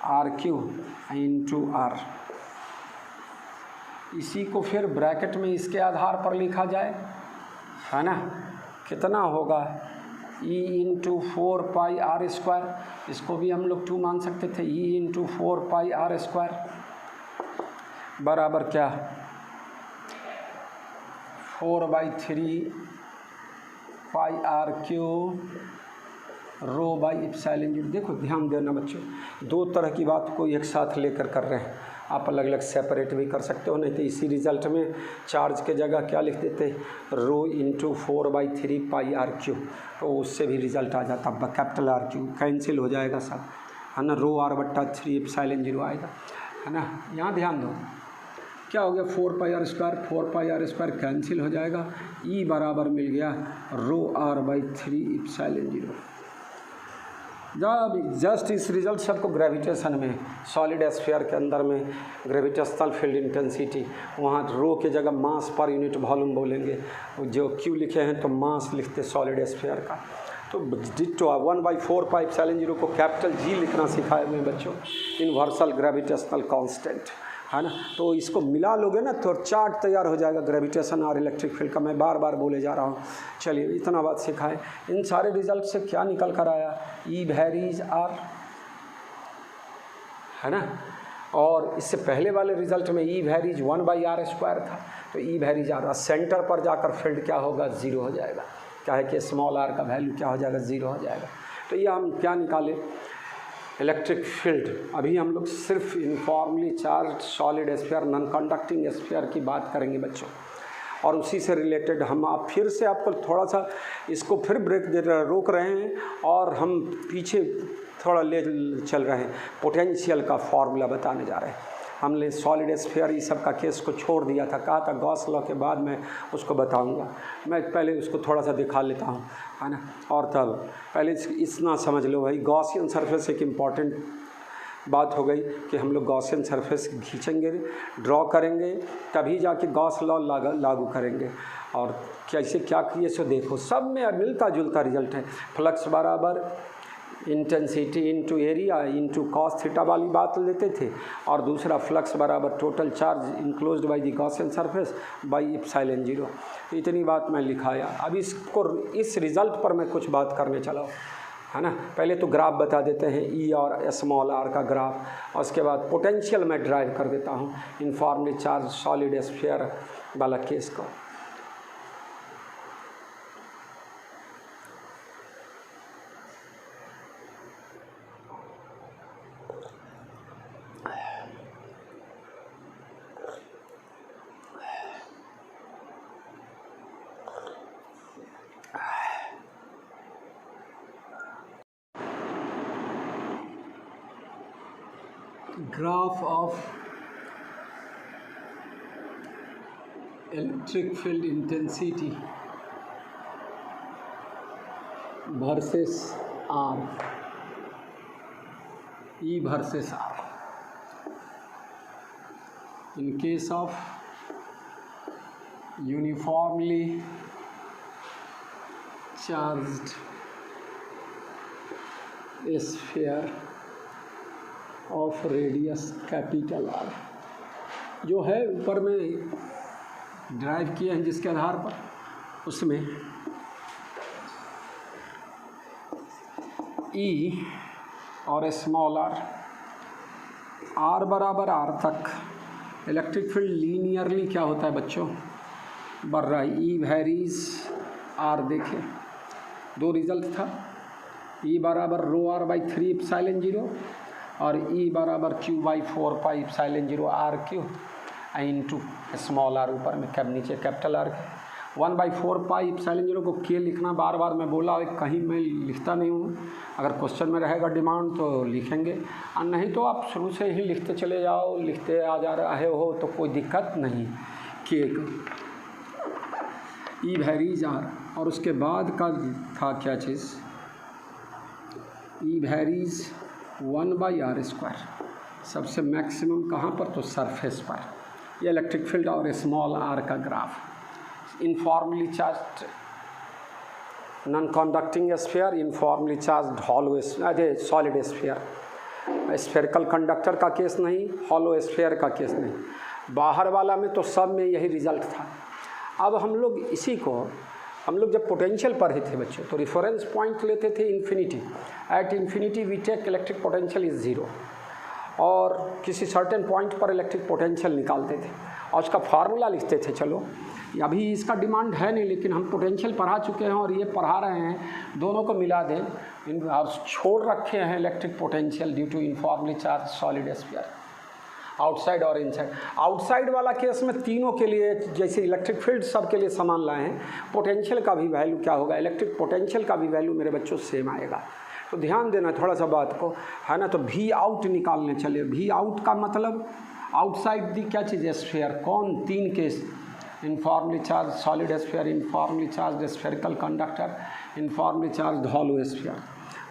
[SPEAKER 1] r⁵ इंटू r। इसी को फिर ब्रैकेट में इसके आधार पर लिखा जाए, है ना, कितना होगा E इंटू 4πr², इसको भी हम लोग 2 मान सकते थे, E इंटू 4πr² बराबर क्या, 4/3 πr⁵ row by epsilon zero. देखो ध्यान देना बच्चों, दो तरह की बात को एक साथ लेकर कर रहे हैं। आप अलग अलग सेपरेट भी कर सकते हो, नहीं तो इसी रिजल्ट में चार्ज के जगह क्या लिख देते, rho into 4/3 pi are Q, तो उससे भी रिजल्ट आ जाता। कैपिटल आर क्यू कैंसिल हो जाएगा सब, है ना, रो आर बट्टा 3 एप्सिलॉन जीरो आएगा, है ना। यहाँ ध्यान दो क्या हो गया, 4 पाई आर स्क्वायर कैंसिल हो जाएगा, ई बराबर मिल गया रो आर बाई 3 एप्सिलॉन जीरो। जब जस्ट इस रिजल्ट से आपको ग्रेविटेशन में सॉलिड एस्फीयर के अंदर में ग्रेविटेशनल फील्ड इंटेंसिटी, वहाँ रो के जगह मास पर यूनिट वॉल्यूम बोलेंगे, जो क्यू लिखे हैं तो मास लिखते सॉलिड एस्फीयर का। तो डिट्टो 1/4 पाई एप्सिलॉन जीरो को कैपिटल जी लिखना सिखाए हुए बच्चों, यूनिवर्सल ग्रेविटेशनल कांस्टेंट, है ना। तो इसको मिला लोगे ना तो चार्ट तैयार हो जाएगा ग्रेविटेशन और इलेक्ट्रिक फील्ड का। मैं बार बार बोले जा रहा हूँ, चलिए इतना बात सिखाएं। इन सारे रिजल्ट से क्या निकल कर आया, ई वैरीज आर, है ना। और इससे पहले वाले रिजल्ट में ई वैरीज 1/r² था, तो ई वैरीज आर सेंटर पर जाकर फील्ड क्या होगा, ज़ीरो हो जाएगा। क्या है कि स्मॉल आर का वैल्यू क्या हो जाएगा, ज़ीरो हो जाएगा। तो ये हम क्या निकाले, इलेक्ट्रिक फील्ड। अभी हम लोग सिर्फ uniformly charge solid sphere, non conducting sphere की बात करेंगे बच्चों, और उसी से रिलेटेड हम आप फिर से आपको थोड़ा सा इसको फिर ब्रेक दे रोक रहे हैं, और हम पीछे थोड़ा ले चल रहे हैं, पोटेंशियल का फॉर्मूला बताने जा रहे हैं। हमने सॉलिड एस्फीयर ये सब का केस को छोड़ दिया था, कहा था गॉस लॉ के बाद मैं उसको बताऊंगा। मैं पहले उसको थोड़ा सा दिखा लेता हूँ, है ना। और तब पहले इतना समझ लो भाई, गॉसियन सरफेस एक इम्पॉर्टेंट बात हो गई कि हम लोग गॉसियन सरफेस खींचेंगे, ड्रॉ करेंगे, तभी जाके गॉस लॉ लागू करेंगे। और कैसे क्या किए सो देखो, सब में मिलता जुलता रिजल्ट है। फ्लक्स बराबर intensity into area into cos theta वाली बात लेते थे, और दूसरा फ्लक्स बराबर total charge enclosed by the Gaussian surface by epsilon zero. इतनी बात मैं लिखाया। अब इसको इस रिज़ल्ट पर मैं कुछ बात करने चला हूँ, है ना। पहले तो ग्राफ बता देते हैं, ई और स्मॉल आर का ग्राफ, और उसके बाद पोटेंशियल मैं ड्राइव कर देता हूँ यूनिफॉर्मली चार्ज सॉलिड एस्फीयर वाला केस को। Graph of electric field intensity versus r, E versus r in case of uniformly charged sphere of radius capital r, जो है ऊपर में ड्राइव किए हैं जिसके आधार पर, उसमें ई और स्मॉल आर बराबर आर तक इलेक्ट्रिक फील्ड लीनियरली क्या होता है बच्चों, बढ़ रहा है। ई वैरीज आर, देखें दो रिजल्ट था, ई बराबर rho r by 3 epsilon zero, और ई बराबर Q by 4 pi epsilon zero r Q into small r, ऊपर में कैप नीचे capital r. 1/4 pi epsilon zero को के लिखना बार बार मैं बोला, कहीं मैं लिखता नहीं हूँ। अगर क्वेश्चन में रहेगा डिमांड तो लिखेंगे, और नहीं तो आप शुरू से ही लिखते चले जाओ, लिखते आ जा रहे हो तो कोई दिक्कत नहीं। के ई वैरीज आर, और उसके बाद का था क्या चीज़, ई वैरीज 1/r², सबसे मैक्सिमम कहाँ पर, तो सरफेस पर। ये इलेक्ट्रिक फील्ड और स्मॉल आर का graph. Informally charge non conducting sphere, uniformly charge hollow solid sphere. Spherical conductor का केस नहीं, हॉलो स्फीयर का केस नहीं, बाहर वाला में तो सब में यही रिजल्ट था। अब हम लोग इसी को, हम लोग जब पोटेंशियल पढ़े थे बच्चों तो रेफरेंस पॉइंट लेते थे infinity. At infinity we take electric potential is zero, और किसी सर्टेन पॉइंट पर इलेक्ट्रिक पोटेंशियल निकालते थे और उसका फार्मूला लिखते थे। चलो अभी इसका डिमांड है नहीं, लेकिन हम पोटेंशियल पढ़ा चुके हैं और ये पढ़ा रहे हैं, दोनों को मिला दें और छोड़ रखे हैं electric potential due to uniformly charge solid sphere, outside और इनसाइड। आउटसाइड वाला केस में तीनों के लिए, जैसे इलेक्ट्रिक फील्ड सब के लिए समान लाए हैं, पोटेंशियल का भी वैल्यू क्या होगा, इलेक्ट्रिक पोटेंशियल का भी वैल्यू मेरे बच्चों सेम आएगा। तो ध्यान देना थोड़ा सा बात को, है ना। तो वी आउट निकालने चले, वी आउट का मतलब आउटसाइड दी क्या चीज़ है, स्फीयर। कौन? तीन case, informally charge solid sphere, uniformly charge spherical conductor, uniformly charge hollow sphere.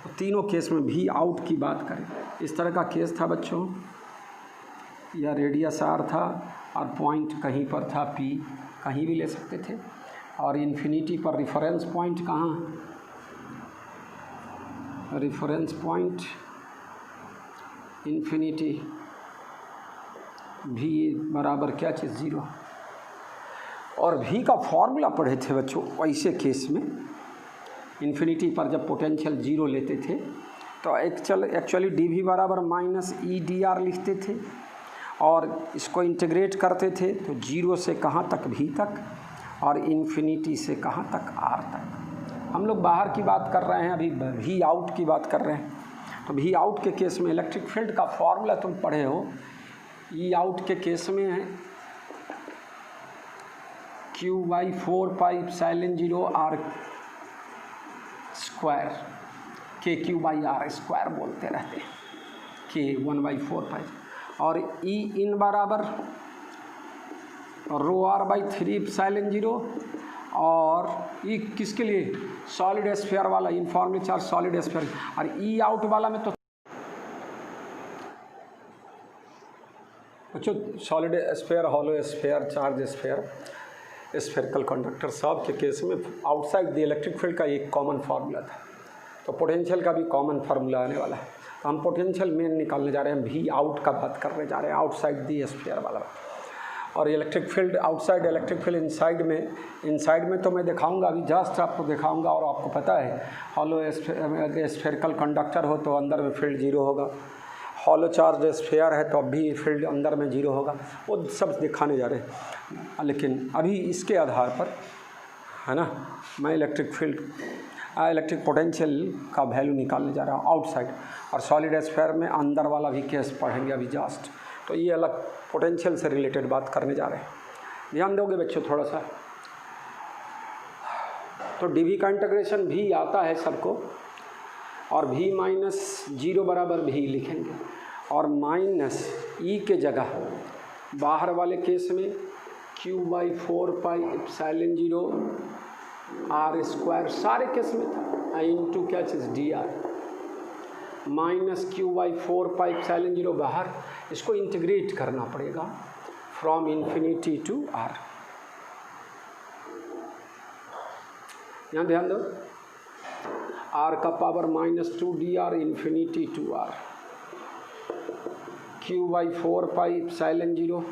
[SPEAKER 1] तो तीनों केस में वी आउट की बात करें, इस तरह का केस था बच्चों, या रेडियस आर था और पॉइंट कहीं पर था पी, कहीं भी ले सकते थे, और इन्फिनिटी पर रिफरेंस पॉइंट कहाँ, रिफरेंस पॉइंट इन्फिनिटी, भी बराबर क्या चीज़, ज़ीरो। और भी का फॉर्मूला पढ़े थे बच्चों, ऐसे केस में इन्फिनिटी पर जब पोटेंशियल ज़ीरो लेते थे तो एक्चुअली डी वी बराबर माइनस ई डी आर लिखते थे, और इसको इंटीग्रेट करते थे तो जीरो से कहाँ तक, भी तक, और इन्फिनिटी से कहाँ तक, आर तक। हम लोग बाहर की बात कर रहे हैं, अभी वी आउट की बात कर रहे हैं। तो वी आउट के केस में इलेक्ट्रिक फील्ड का फॉर्मूला तुम पढ़े हो, ई आउट के केस में है क्यू बाई 4πε0 आर स्क्वायर, के क्यू बाई आर स्क्वायर बोलते रहते हैं, के 1/4π, और ई इन बराबर रो आर बाई 3πε0, और ई किसके लिए, सॉलिड स्फीयर वाला, यूनिफॉर्मली चार्ज सॉलिड स्फीयर। और ई आउट वाला में तो बच्चों solid sphere, hollow sphere, charge sphere, spherical conductor, सब के केस में आउटसाइड द इलेक्ट्रिक फील्ड का एक कॉमन फार्मूला था। तो पोटेंशियल का भी कॉमन फार्मूला आने वाला है। तो हम पोटेंशियल मेन निकालने जा रहे हैं, वी आउट का बात करने जा रहे हैं, आउटसाइड द स्फीयर वाला। और electric field outside, electric field inside में तो मैं दिखाऊंगा, अभी जस्ट आपको दिखाऊंगा। और आपको पता है हॉलो स्फेरिकल कंडक्टर हो तो अंदर में फील्ड जीरो होगा, हॉलो चार्ज स्फीयर है तो अब भी फील्ड अंदर में जीरो होगा, वो सब दिखाने जा रहे हैं। लेकिन अभी इसके आधार पर, है ना, मैं इलेक्ट्रिक पोटेंशियल का वैल्यू निकालने जा रहा हूँ आउटसाइड, और सॉलिड स्फीयर में अंदर वाला भी केस पढ़ेंगे अभी जस्ट। तो ये अलग पोटेंशियल से रिलेटेड बात करने जा रहे हैं, ध्यान दोगे बच्चों थोड़ा सा। तो डी वी का इंटीग्रेशन भी आता है सबको, और भी माइनस जीरो बराबर भी लिखेंगे, और माइनस ई के जगह बाहर वाले केस में क्यू बाई 4πε0 आर स्क्वायर, सारे केस में था, इंटू क्या चीज़, d r, minus Q by 4πε0 बाहर, इसको इंटीग्रेट करना पड़ेगा फ्रॉम इन्फिनिटी टू आर। यहाँ ध्यान दो, आर का power -2 dr infinity to r, q by 4πε0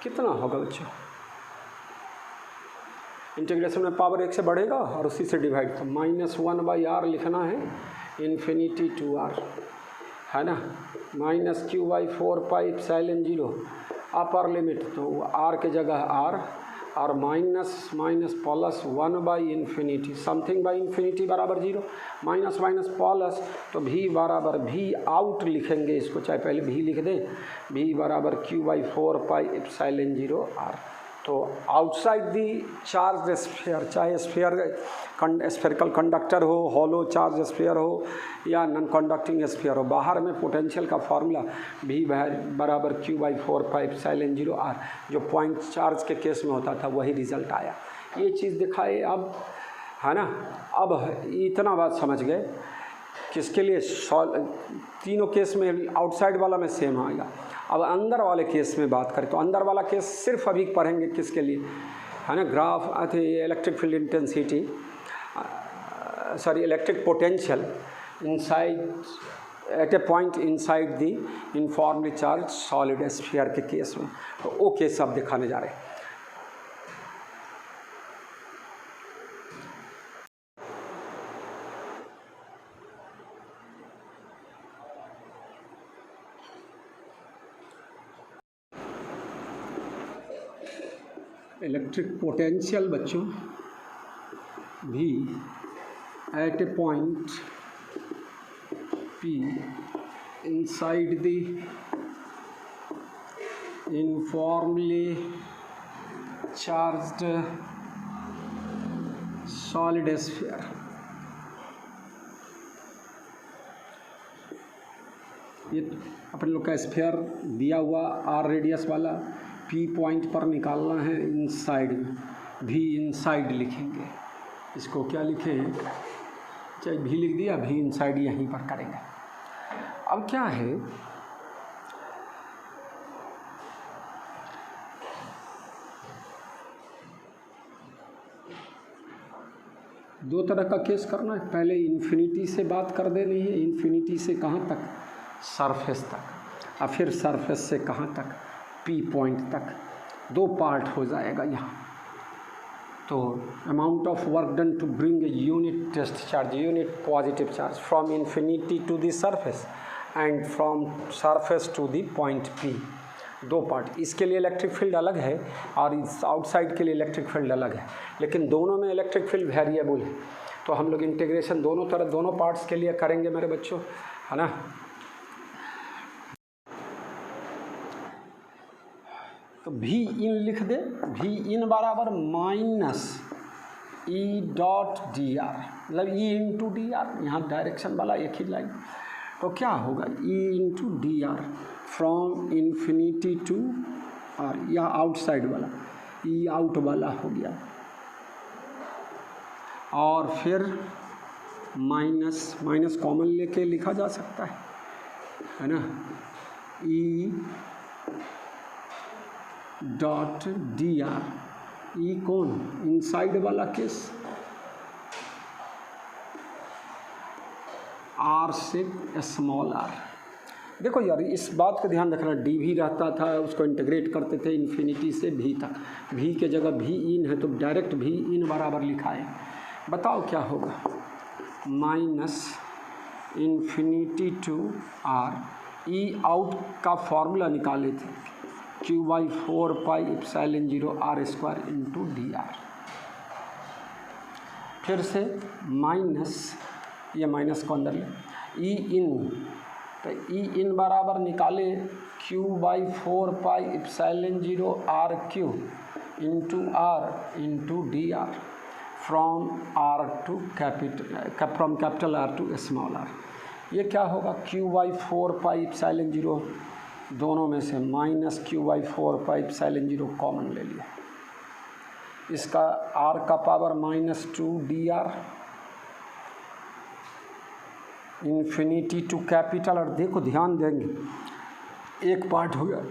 [SPEAKER 1] कितना होगा बच्चों, इंटीग्रेशन में पावर 1 से बढ़ेगा और उसी से डिवाइड, तो -1/r लिखना है इन्फिनिटी टू आर, है ना, -q बाई 4πε0 अपर लिमिट, तो आर के जगह आर, और माइनस प्लस 1/इन्फिनिटी, समथिंग बाई इन्फिनिटी बराबर 0, माइनस प्लस, तो भी बराबर भी आउट लिखेंगे इसको, चाहे पहले भी लिख दें, भी बराबर q बाई 4πε0 आर। तो आउटसाइड दी चार्ज स्फीयर, चाहे स्फेरिकल कंडक्टर हो, हॉलो चार्ज स्फीयर हो, या नॉन कंडक्टिंग स्फीयर हो, बाहर में पोटेंशियल का फार्मूला भी बराबर q बाई 4πε0 आर, जो पॉइंट चार्ज के केस में होता था वही रिजल्ट आया। ये चीज़ दिखाए अब, है ना। अब इतना बात समझ गए किसके लिए, तीनों केस में आउटसाइड वाला में सेम आएगा। अब अंदर वाले केस में बात करें तो अंदर वाला केस सिर्फ अभी पढ़ेंगे किसके लिए, है ना, graph electric field intensity, sorry electric potential inside at a point inside the uniformly charge solid sphere के केस में। तो वो केस अब दिखाने जा रहे हैं। इलेक्ट्रिक पोटेंशियल बच्चों भी at a point P inside the uniformly charged solid sphere. ये अपन लोग का स्फीयर दिया हुआ आर रेडियस वाला P पॉइंट पर निकालना है इनसाइड में, भी इनसाइड लिखेंगे। इसको क्या लिखें, चाहे भी लिख दिया, भी इनसाइड यहीं पर करेंगे। अब क्या है, दो तरह का केस करना है। पहले इन्फिनिटी से बात कर देनी है, इन्फिनिटी से कहाँ तक, सरफेस तक, और फिर सरफेस से कहाँ तक, पी पॉइंट तक। दो पार्ट हो जाएगा यहाँ। तो amount of work done to bring a unit test charge, unit positive charge from infinity to the surface and from surface to the point P. दो पार्ट, इसके लिए इलेक्ट्रिक फील्ड अलग है और इस आउटसाइड के लिए इलेक्ट्रिक फील्ड अलग है, लेकिन दोनों में इलेक्ट्रिक फील्ड वेरिएबल है। तो हम लोग इंटीग्रेशन दोनों तरह, दोनों पार्ट्स के लिए करेंगे मेरे बच्चों, है ना। तो भी इन लिख दे, भी इन बराबर minus E dot d r, मतलब ई इंटू डी आर, यहाँ डायरेक्शन वाला एक ही लाइन। तो क्या होगा, E into d r from infinity to r, या आउटसाइड वाला ई आउट वाला हो गया, और फिर माइनस, माइनस कॉमन लेके लिखा जा सकता है ना, ई डॉट डी आर, ई कौन, इनसाइड वाला केस, आर से स्मॉल आर। देखो यार, इस बात का ध्यान रखना, डी भी रहता था, उसको इंटीग्रेट करते थे इन्फिनिटी से भी तक, भी के जगह भी इन है तो डायरेक्ट भी इन बराबर लिखा है। बताओ क्या होगा, minus infinity to r, E out का फॉर्मूला निकाले थे, Q by 4 pi epsilon 0 r square into d r. फिर से माइनस, ये माइनस को अंदर ले, ई इन, तो ई इन बराबर निकाले Q by 4 pi epsilon 0 r Q into r into d r from r to capital, from capital r to small r. ये क्या होगा, क्यू बाई 4 पाई एप्सिलॉन 0, दोनों में से minus Q by 4 pi epsilon 0 common ले लिया, इसका आर का power -2 d r infinity to capital. और देखो ध्यान देंगे, एक पार्ट हो गया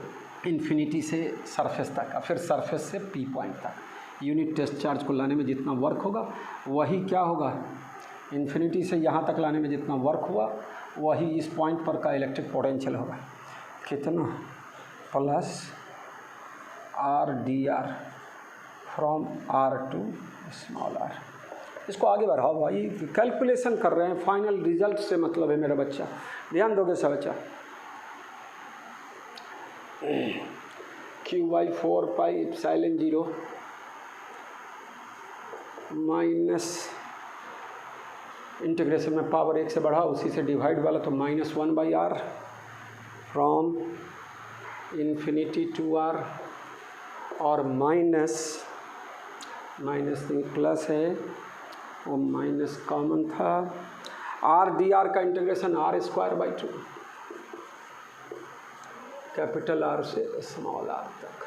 [SPEAKER 1] इन्फिनिटी से सरफेस तक, और फिर सरफेस से पी पॉइंट तक। यूनिट टेस्ट चार्ज को लाने में जितना वर्क होगा वही क्या होगा, इन्फिनिटी से यहाँ तक लाने में जितना वर्क हुआ वही इस पॉइंट पर का इलेक्ट्रिक पोटेंशियल होगा। कितना, plus r d r from r to small r. इसको आगे बढ़ाओ भाई, कैलकुलेशन कर रहे हैं, फाइनल रिजल्ट से मतलब है मेरा बच्चा, ध्यान दोगे सब बच्चा। Q by 4 pi epsilon 0 minus integration में पावर 1 से बढ़ा, उसी से डिवाइड वाला, तो -1 by r from infinity to r, और माइनस नहीं प्लस है, वो माइनस कॉमन था, आर डी आर का integration r square by 2, capital r से स्मॉल आर तक।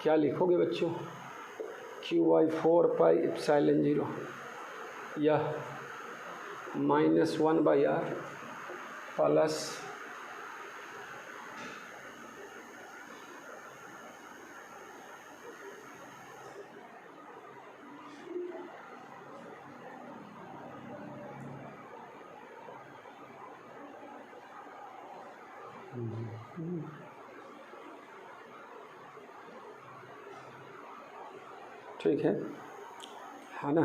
[SPEAKER 1] क्या लिखोगे बच्चों, क्यू बाई 4 पाई एप्सिलॉन 0, यह -1 बाई आर प्लस ठीक है ना।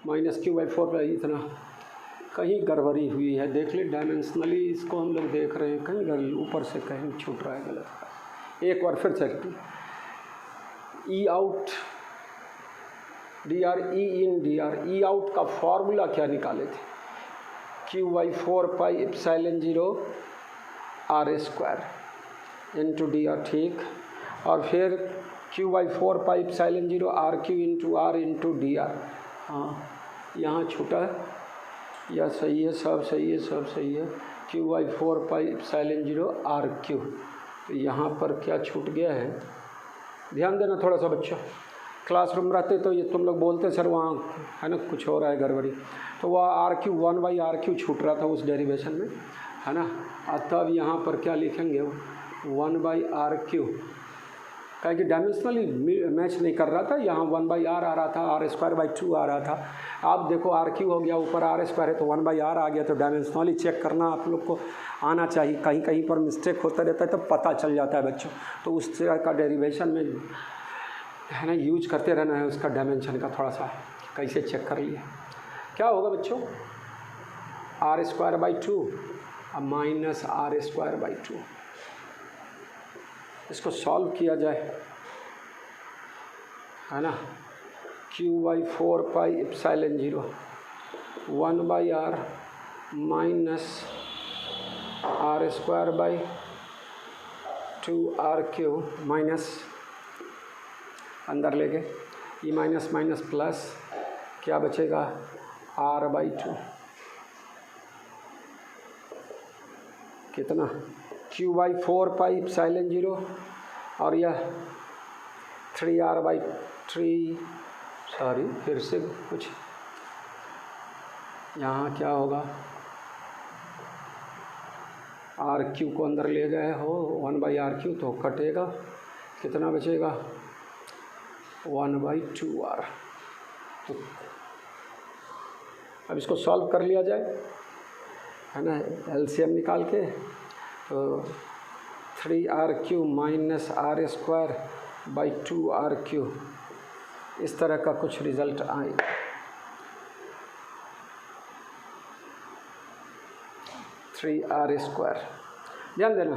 [SPEAKER 1] -q/4 इतना कहीं गड़बड़ी हुई है, देख ले डायमेंशनली इसको हम लोग देख रहे हैं, कहीं ऊपर से कहीं छूट रहा है, गलत। एक बार फिर चेक, ई आउट डी आर, ई इन डी आर। ई आउट का फॉर्मूला क्या निकाले थे? Q/4 epsilon 0 R square into d are, ठीक। और फिर Q/4 epsilon 0 RQ into R into d are. हाँ, यहाँ छूटा है या सही है? सब सही है, सब सही है। Q/4 epsilon 0 RQ। तो यहाँ पर क्या छूट गया है, ध्यान देना थोड़ा सा बच्चों। क्लासरूम रहते तो ये तुम लोग बोलते सर वहाँ है ना कुछ हो रहा है गड़बड़ी, तो वह RQ 1/RQ छूट रहा था उस डेरिवेशन में, है ना। तब यहाँ पर क्या लिखेंगे, 1/RQ, क्या कि डायमेंशनली मैच नहीं कर रहा था, यहाँ 1/R आ रहा था, R²/2 आ रहा था। आप देखो RQ हो गया, ऊपर R² है तो 1/R आ गया, तो डायमेंशनली चेक करना आप लोग को आना चाहिए। कहीं कहीं पर मिस्टेक होता रहता है तो पता चल जाता है बच्चों, तो उस तरह का डेरिवेशन में है ना यूज करते रहना है उसका डायमेंशन का, थोड़ा सा कैसे चेक कर लिए। क्या होगा बच्चों, R²/2 माइनस R²/2। इसको सॉल्व किया जाए, है ना। Q/4 epsilon 0 1/R minus R²/2 RQ minus, अंदर लेके ये माइनस माइनस प्लस, क्या बचेगा R/2, कितना Q/4 एप्सिलॉन 0 और यह 3R/3, सॉरी फिर से कुछ यहाँ क्या होगा, RQ को अंदर ले गए हो 1/RQ तो कटेगा, कितना बचेगा 1/2R। तो अब इसको सॉल्व कर लिया जाए, है ना, LCM निकाल के। तो 3RQ माइनस R²/2RQ, इस तरह का कुछ रिजल्ट आए। R², ध्यान देना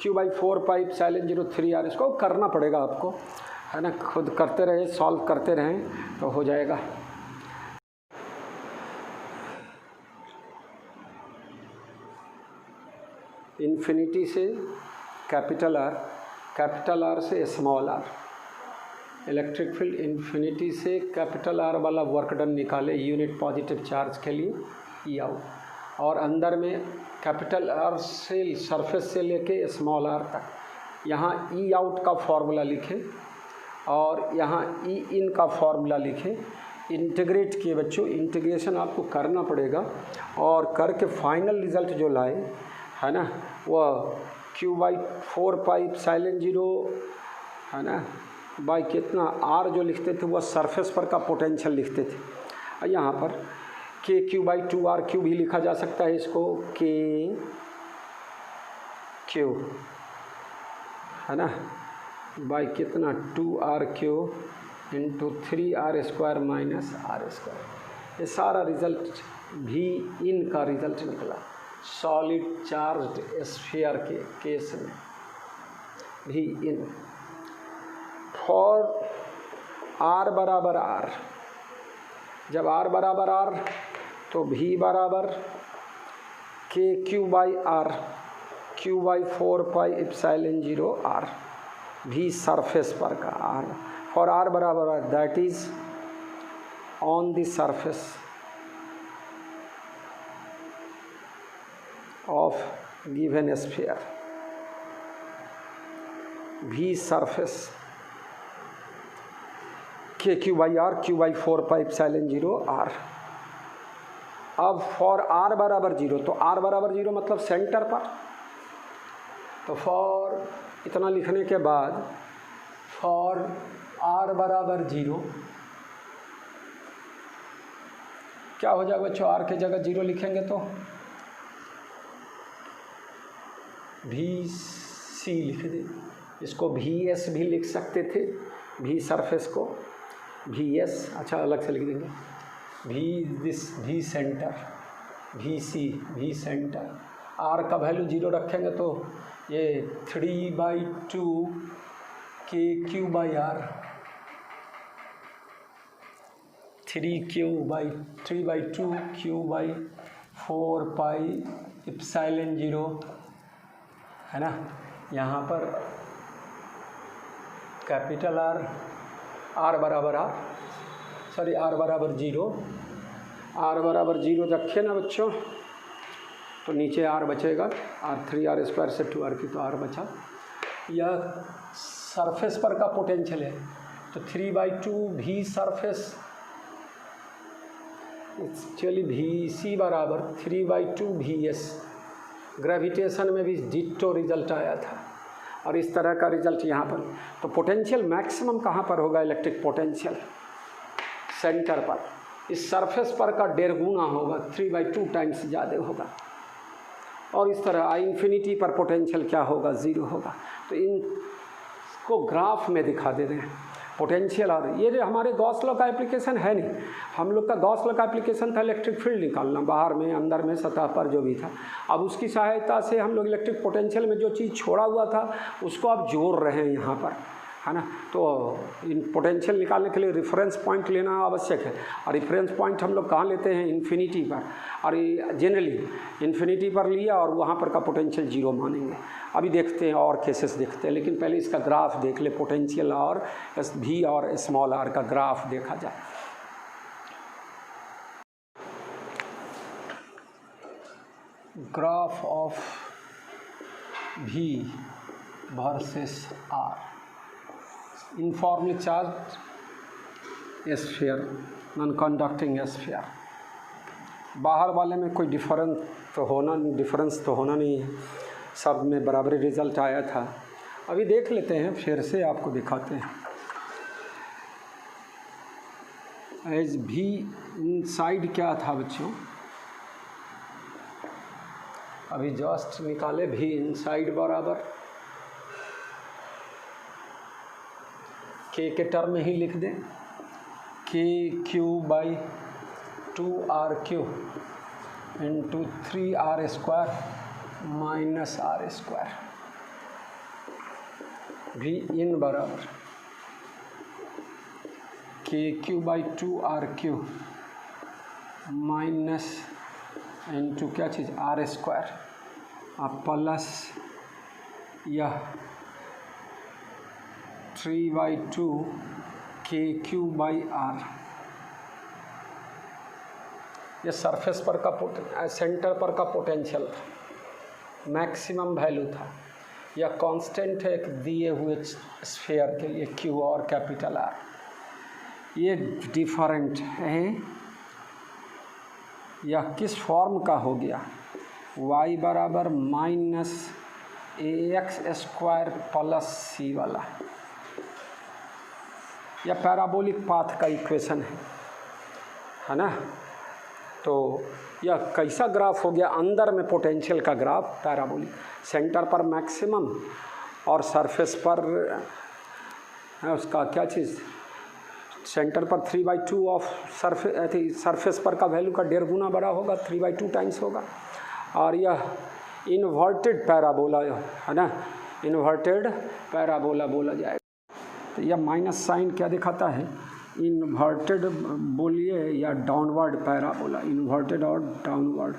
[SPEAKER 1] Q/4 एप्सिलॉन 0 3R, इसको करना पड़ेगा आपको, है ना, खुद करते रहे, सॉल्व करते रहें तो हो जाएगा। इन्फिनिटी से कैपिटल R से small r, electric field infinity से कैपिटल R वाला वर्क डन निकाले यूनिट पॉजिटिव चार्ज के लिए, ई आउट, और अंदर में कैपिटल R से सरफेस से लेके स्मॉल r तक, यहाँ ई आउट का फॉर्मूला लिखें और यहाँ ई इन का फॉर्मूला लिखें। इंटीग्रेट किए बच्चों, इंटीग्रेशन आपको करना पड़ेगा और करके फाइनल रिज़ल्ट जो लाए, है ना, वह Q/4 एप्सिलॉन 0, है ना, बाई कितना R जो लिखते थे वह सरफेस पर का पोटेंशियल लिखते थे। यहाँ पर KQ/2RQ भी लिखा जा सकता है, इसको KQ, है ना, बाई कितना 2RQ into 3R² minus R²। ये सारा रिज़ल्ट भी इन का रिज़ल्ट निकला, सॉलिड चार्ज्ड स्फीयर के केस में भी इन। फॉर R बराबर R, जब R बराबर R तो V बराबर KQ/R, Q/4 epsilon 0 R, V surface पर का R, फॉर R बराबर R, that is on the surface of given sphere, V surface KQ/R, Q/4 epsilon 0 R। अब फॉर R बराबर 0, तो R बराबर 0 मतलब सेंटर पर, तो फॉर इतना लिखने के बाद फॉर R बराबर 0 क्या हो जाएगा बच्चों, R के जगह 0 लिखेंगे तो VC लिख दे, इसको VS भी लिख सकते थे, V सरफेस को VS, अच्छा अलग से लिख देंगे, V centre, V centre, r का वैल्यू 0 रखेंगे तो ये 3/2 KQ/R, 3/2 Q/4πε0 है ना। यहाँ पर कैपिटल R, R बराबर 0, R बराबर 0 रखे ना बच्चों, तो नीचे R बचेगा, R3R² से 2R की तो R बचा। यह सरफेस पर का पोटेंशियल है, तो 3/2 V सरफेस एक्चुअली VC बराबर 3/2 VS। ग्रेविटेशन में भी डिट्टो रिजल्ट आया था और इस तरह का रिजल्ट यहाँ पर। तो पोटेंशियल मैक्सिमम कहाँ पर होगा? इलेक्ट्रिक पोटेंशियल सेंटर पर, इस सरफेस पर का 1.5 गुना होगा, 3/2 टाइम्स ज़्यादा होगा। और इस तरह I∞ पर पोटेंशियल क्या होगा? 0 होगा। तो इनको ग्राफ में दिखा दे रहे हैं पोटेंशियल। और ये जो हमारे गॉस लॉ का एप्लीकेशन है नहीं, हम लोग का गॉस लॉ का एप्लीकेशन था इलेक्ट्रिक फील्ड निकालना, बाहर में, अंदर में, सतह पर जो भी था। अब उसकी सहायता से हम लोग इलेक्ट्रिक पोटेंशियल में जो चीज़ छोड़ा हुआ था उसको अब जोड़ रहे हैं यहाँ पर, है ना। तो इन पोटेंशियल निकालने के लिए रेफरेंस पॉइंट लेना आवश्यक है, और रेफरेंस पॉइंट हम लोग कहाँ लेते हैं? इन्फिनिटी पर। और जनरली इन्फिनिटी पर लिया और वहाँ पर का पोटेंशियल 0 मानेंगे। अभी देखते हैं और केसेस देखते हैं, लेकिन पहले इसका ग्राफ देख ले, पोटेंशियल और V और स्मॉल r का ग्राफ देखा जाए। Graph of V versus R। Informally charge sphere, non conducting sphere. बाहर वाले में कोई डिफरेंस तो होना नहीं है, सब में बराबरी रिजल्ट आया था। अभी देख लेते हैं, फिर से आपको दिखाते हैं। एज V इनसाइड क्या था बच्चों? अभी जस्ट निकाले, V इनसाइड बराबर K के टर्म में ही लिख दें, KQ/2RQ into 3R² minus R²। V इन बराबर KQ/2RQ माइनस इंटू क्या चीज़? R², अब प्लस यह 3/2 KQ/R। ये सरफेस पर का सेंटर पर का पोटेंशियल था, मैक्सिमम वैल्यू था। यह कांस्टेंट है एक दिए हुए स्फीयर के लिए, Q और कैपिटल R। ये डिफरेंट है, यह किस फॉर्म का हो गया? y बराबर -ax² प्लस c वाला। यह पैराबोलिक पाथ का इक्वेशन है ना। तो यह कैसा ग्राफ हो गया? अंदर में पोटेंशियल का ग्राफ पैराबोलिक, सेंटर पर मैक्सिमम और सरफेस पर उसका क्या चीज़? सेंटर पर 3/2 ऑफ सरफेस पर का वैल्यू का 1.5 गुना बड़ा होगा, 3/2 टाइम्स होगा। और यह इन्वर्टेड पैराबोला है ना, इन्वर्टेड पैराबोला बोला जाएगा। तो यह माइनस साइन क्या दिखाता है? इन्वर्टेड बोलिए या डाउनवर्ड पैराबोला, इन्वर्टेड और डाउनवर्ड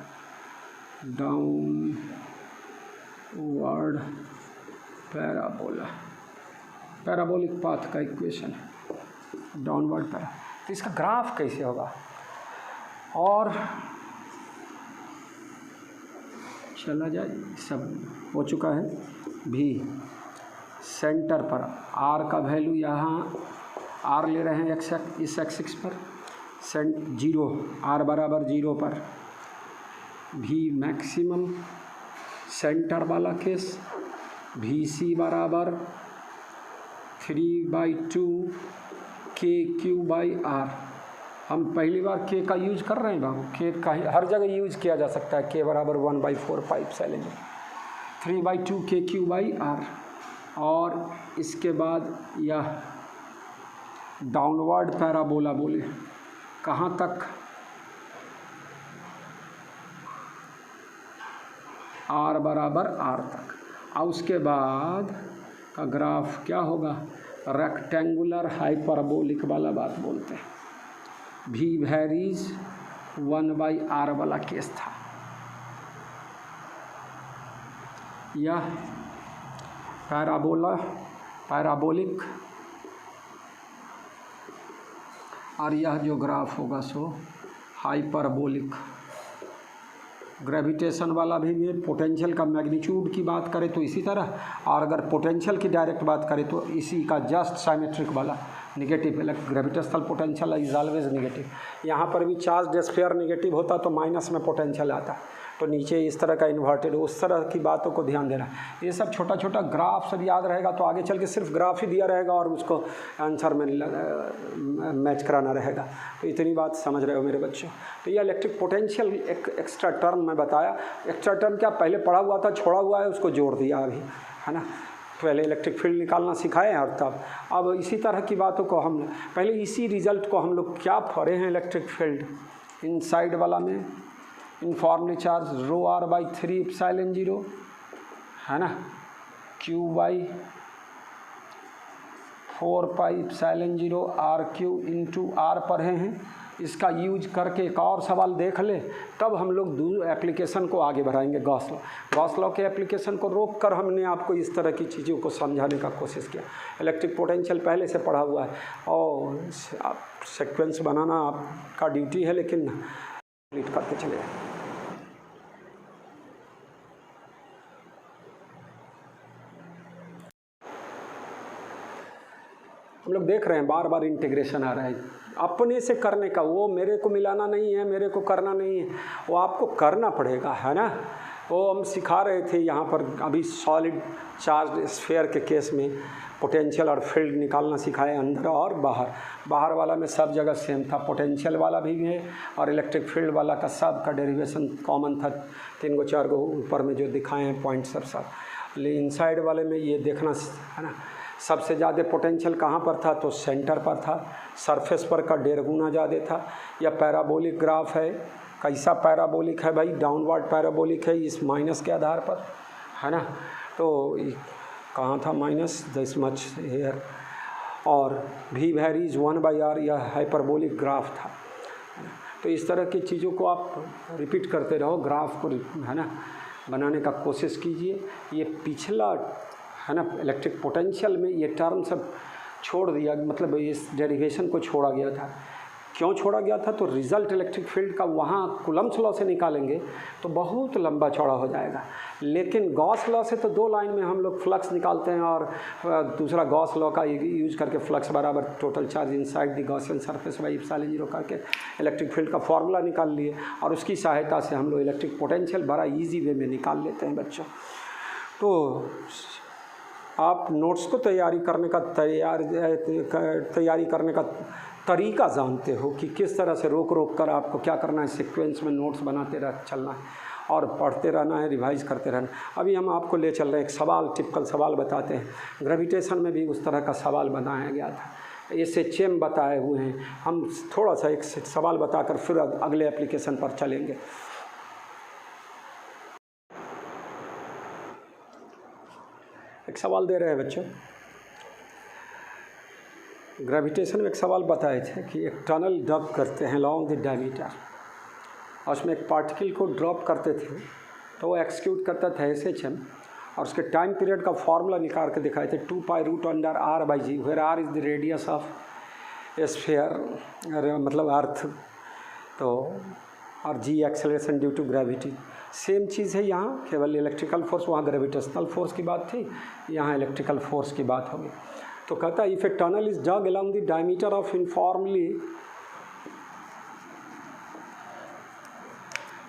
[SPEAKER 1] पैराबोला, पैराबोलिक पाथ का इक्वेशन है, डाउनवर्ड पैरा। तो इसका ग्राफ कैसे होगा? और चला जाए, सब हो चुका है। भी सेंटर पर R का वैल्यू यहाँ R ले रहे हैं इस एक्सिस पर, 0 R बराबर 0 पर भी मैक्सिमम सेंटर वाला केस, VC बराबर 3/2 KQ/R। हम पहली बार K का यूज कर रहे हैं बाबू, K का हर जगह यूज किया जा सकता है। K बराबर 1/4πε0, 3/2 KQ/R। और इसके बाद यह डाउनवर्ड पैराबोला बोले, कहाँ तक? आर बराबर आर तक। और उसके बाद का ग्राफ क्या होगा, रेक्टेंगुलर हाइपरबोलिक वाला बात बोलते हैं। भी वैरीज 1/r वाला केस था। यह पैराबोलिक और यह जो ग्राफ होगा सो हाइपरबोलिक। ग्रेविटेशन वाला भी पोटेंशियल का मैग्नीट्यूड की बात करें तो इसी तरह, और अगर पोटेंशियल की डायरेक्ट बात करें तो इसी का जस्ट साइमेट्रिक वाला negative. Gravitational potential is always negative. यहाँ पर भी चार्ज स्फीयर नेगेटिव होता तो माइनस में पोटेंशियल आता, तो नीचे इस तरह का इन्वर्टेड, उस तरह की बातों को ध्यान देना। ये सब छोटा छोटा ग्राफ सब याद रहेगा तो आगे चल के सिर्फ ग्राफ ही दिया रहेगा और उसको आंसर में मैच कराना रहेगा। तो इतनी बात समझ रहे हो मेरे बच्चों। तो ये इलेक्ट्रिक पोटेंशियल एक एक्स्ट्रा टर्म मैं बताया। एक्स्ट्रा टर्म क्या पहले पढ़ा हुआ था, छोड़ा हुआ है, उसको जोड़ दिया अभी, है ना। पहले इलेक्ट्रिक फील्ड निकालना सिखाए हैं और तब अब इसी तरह की बातों को हम पहले इसी रिजल्ट को हम लोग क्या पढ़े हैं। इलेक्ट्रिक फील्ड इनसाइड वाला में यूनिफॉर्मली चार्ज ρr/3 एप्सिलॉन 0 है ना, Q/4π epsilon 0 r³ into r पढ़े हैं। इसका यूज करके एक और सवाल देख ले, तब हम लोग एप्लीकेशन को आगे बढ़ाएंगे। गॉस लॉ के एप्लीकेशन को रोक कर हमने आपको इस तरह की चीज़ों को समझाने का कोशिश किया। इलेक्ट्रिक पोटेंशियल पहले से पढ़ा हुआ है और सीक्वेंस बनाना आपका ड्यूटी है, लेकिन कंप्लीट करके चले। हम लोग देख रहे हैं बार बार इंटीग्रेशन आ रहा है अपने से करने का। वो मेरे को मिलाना नहीं है, मेरे को करना नहीं है, वो आपको करना पड़ेगा, है ना। वो हम सिखा रहे थे यहाँ पर अभी सॉलिड चार्ज स्फीयर के केस में पोटेंशियल और फील्ड निकालना सिखाए, अंदर और बाहर। बाहर वाला में सब जगह सेम था, पोटेंशियल वाला भी है और इलेक्ट्रिक फील्ड वाला का सब का डेरिवेशन कॉमन था। 3 4 ऊपर में जो दिखाए हैं पॉइंट सब। लेकिन इनसाइड वाले में ये देखना है ना, सबसे ज़्यादा पोटेंशियल कहाँ पर था, तो सेंटर पर था। सरफेस पर का 1.5 गुना ज़्यादा था। यह पैराबोलिक ग्राफ है। कैसा पैराबोलिक है भाई, डाउनवर्ड पैराबोलिक है इस माइनस के आधार पर, है ना। तो कहाँ था माइनस, दिस मच हेयर। और भी वैरीज 1/r, यह हाइपरबोलिक ग्राफ था। तो इस तरह की चीज़ों को आप रिपीट करते रहो, ग्राफ को, है ना, बनाने का कोशिश कीजिए। ये पिछला, है ना, इलेक्ट्रिक पोटेंशियल में ये टर्म सब छोड़ दिया, मतलब इस डेरिवेशन को छोड़ा गया था। क्यों छोड़ा गया था, तो रिज़ल्ट इलेक्ट्रिक फील्ड का वहाँ कूलम्ब्स लॉ से निकालेंगे तो बहुत लंबा चौड़ा हो जाएगा। लेकिन गॉस लॉ से तो 2 लाइन में हम लोग फ्लक्स निकालते हैं और दूसरा गॉस लॉ का यूज करके फ्लक्स बराबर total charge inside the Gaussian surface by epsilon 0 करके इलेक्ट्रिक फील्ड का फॉर्मूला निकाल लिए और उसकी सहायता से हम लोग इलेक्ट्रिक पोटेंशियल बड़ा ईजी वे में निकाल लेते हैं बच्चों। तो आप नोट्स को तैयारी करने का तरीका जानते हो कि किस तरह से रोक कर आपको क्या करना है, सीक्वेंस में नोट्स बनाते चलना है और पढ़ते रहना है, रिवाइज करते रहना। अभी हम आपको ले चल रहे हैं, एक सवाल, टिपिकल सवाल बताते हैं। ग्रेविटेशन में भी उस तरह का सवाल बनाया गया था, SHM बताए हुए हैं। हम थोड़ा सा एक सवाल बताकर फिर अगले एप्लीकेशन पर चलेंगे। एक सवाल दे रहे हैं बच्चों, ग्रेविटेशन में एक सवाल बताए थे कि एक टनल ड्रॉप करते हैं लॉन्ग द डायमीटर और उसमें एक पार्टिकल को ड्रॉप करते थे तो वो एक्सिक्यूट करता था SHM और उसके टाइम पीरियड का फार्मूला निकाल के दिखाए थे 2π√r/g, where r is the radius of sphere, मतलब अर्थ, तो और g acceleration due to gravity. Same चीज़ है यहाँ, केवल इलेक्ट्रिकल फोर्स, वहाँ ग्रेविटेशनल फोर्स की बात थी, यहाँ इलेक्ट्रिकल फोर्स की बात होगी। तो कहता है if a tunnel is dug along the diameter of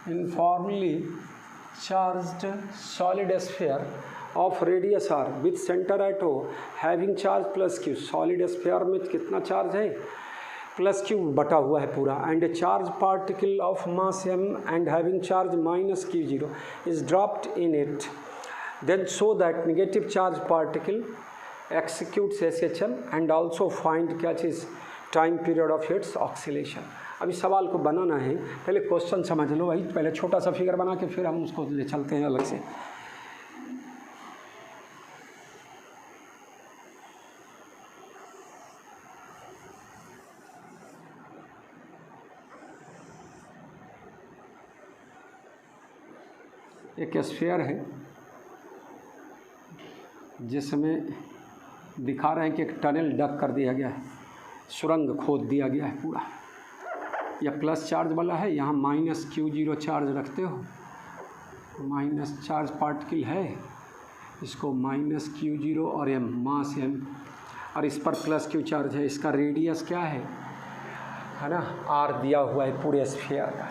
[SPEAKER 1] uniformly charged solid sphere of radius r with center at O having charge plus q। Solid sphere में कितना चार्ज है, प्लस q बटा हुआ है पूरा, and a charge particle of mass m and having charge minus q0 is dropped in it, then show that negative charge particle executes SHM and also find क्या चीज़ time period of its oscillation. अभी सवाल को बनाना है, पहले क्वेश्चन समझ लो भाई, पहले छोटा सा फिगर बना के फिर हम उसको ले चलते हैं अलग से। एक स्फीयर है जिसमें दिखा रहे हैं कि एक टनल डग कर दिया गया है, सुरंग खोद दिया गया है पूरा। यह प्लस चार्ज वाला है, यहाँ माइनस Q0 चार्ज रखते हो, माइनस चार्ज पार्टिकल है, इसको माइनस Q0 और m मास m, और इस पर प्लस Q चार्ज है। इसका रेडियस क्या है ना, R दिया हुआ है पूरे स्फीयर का।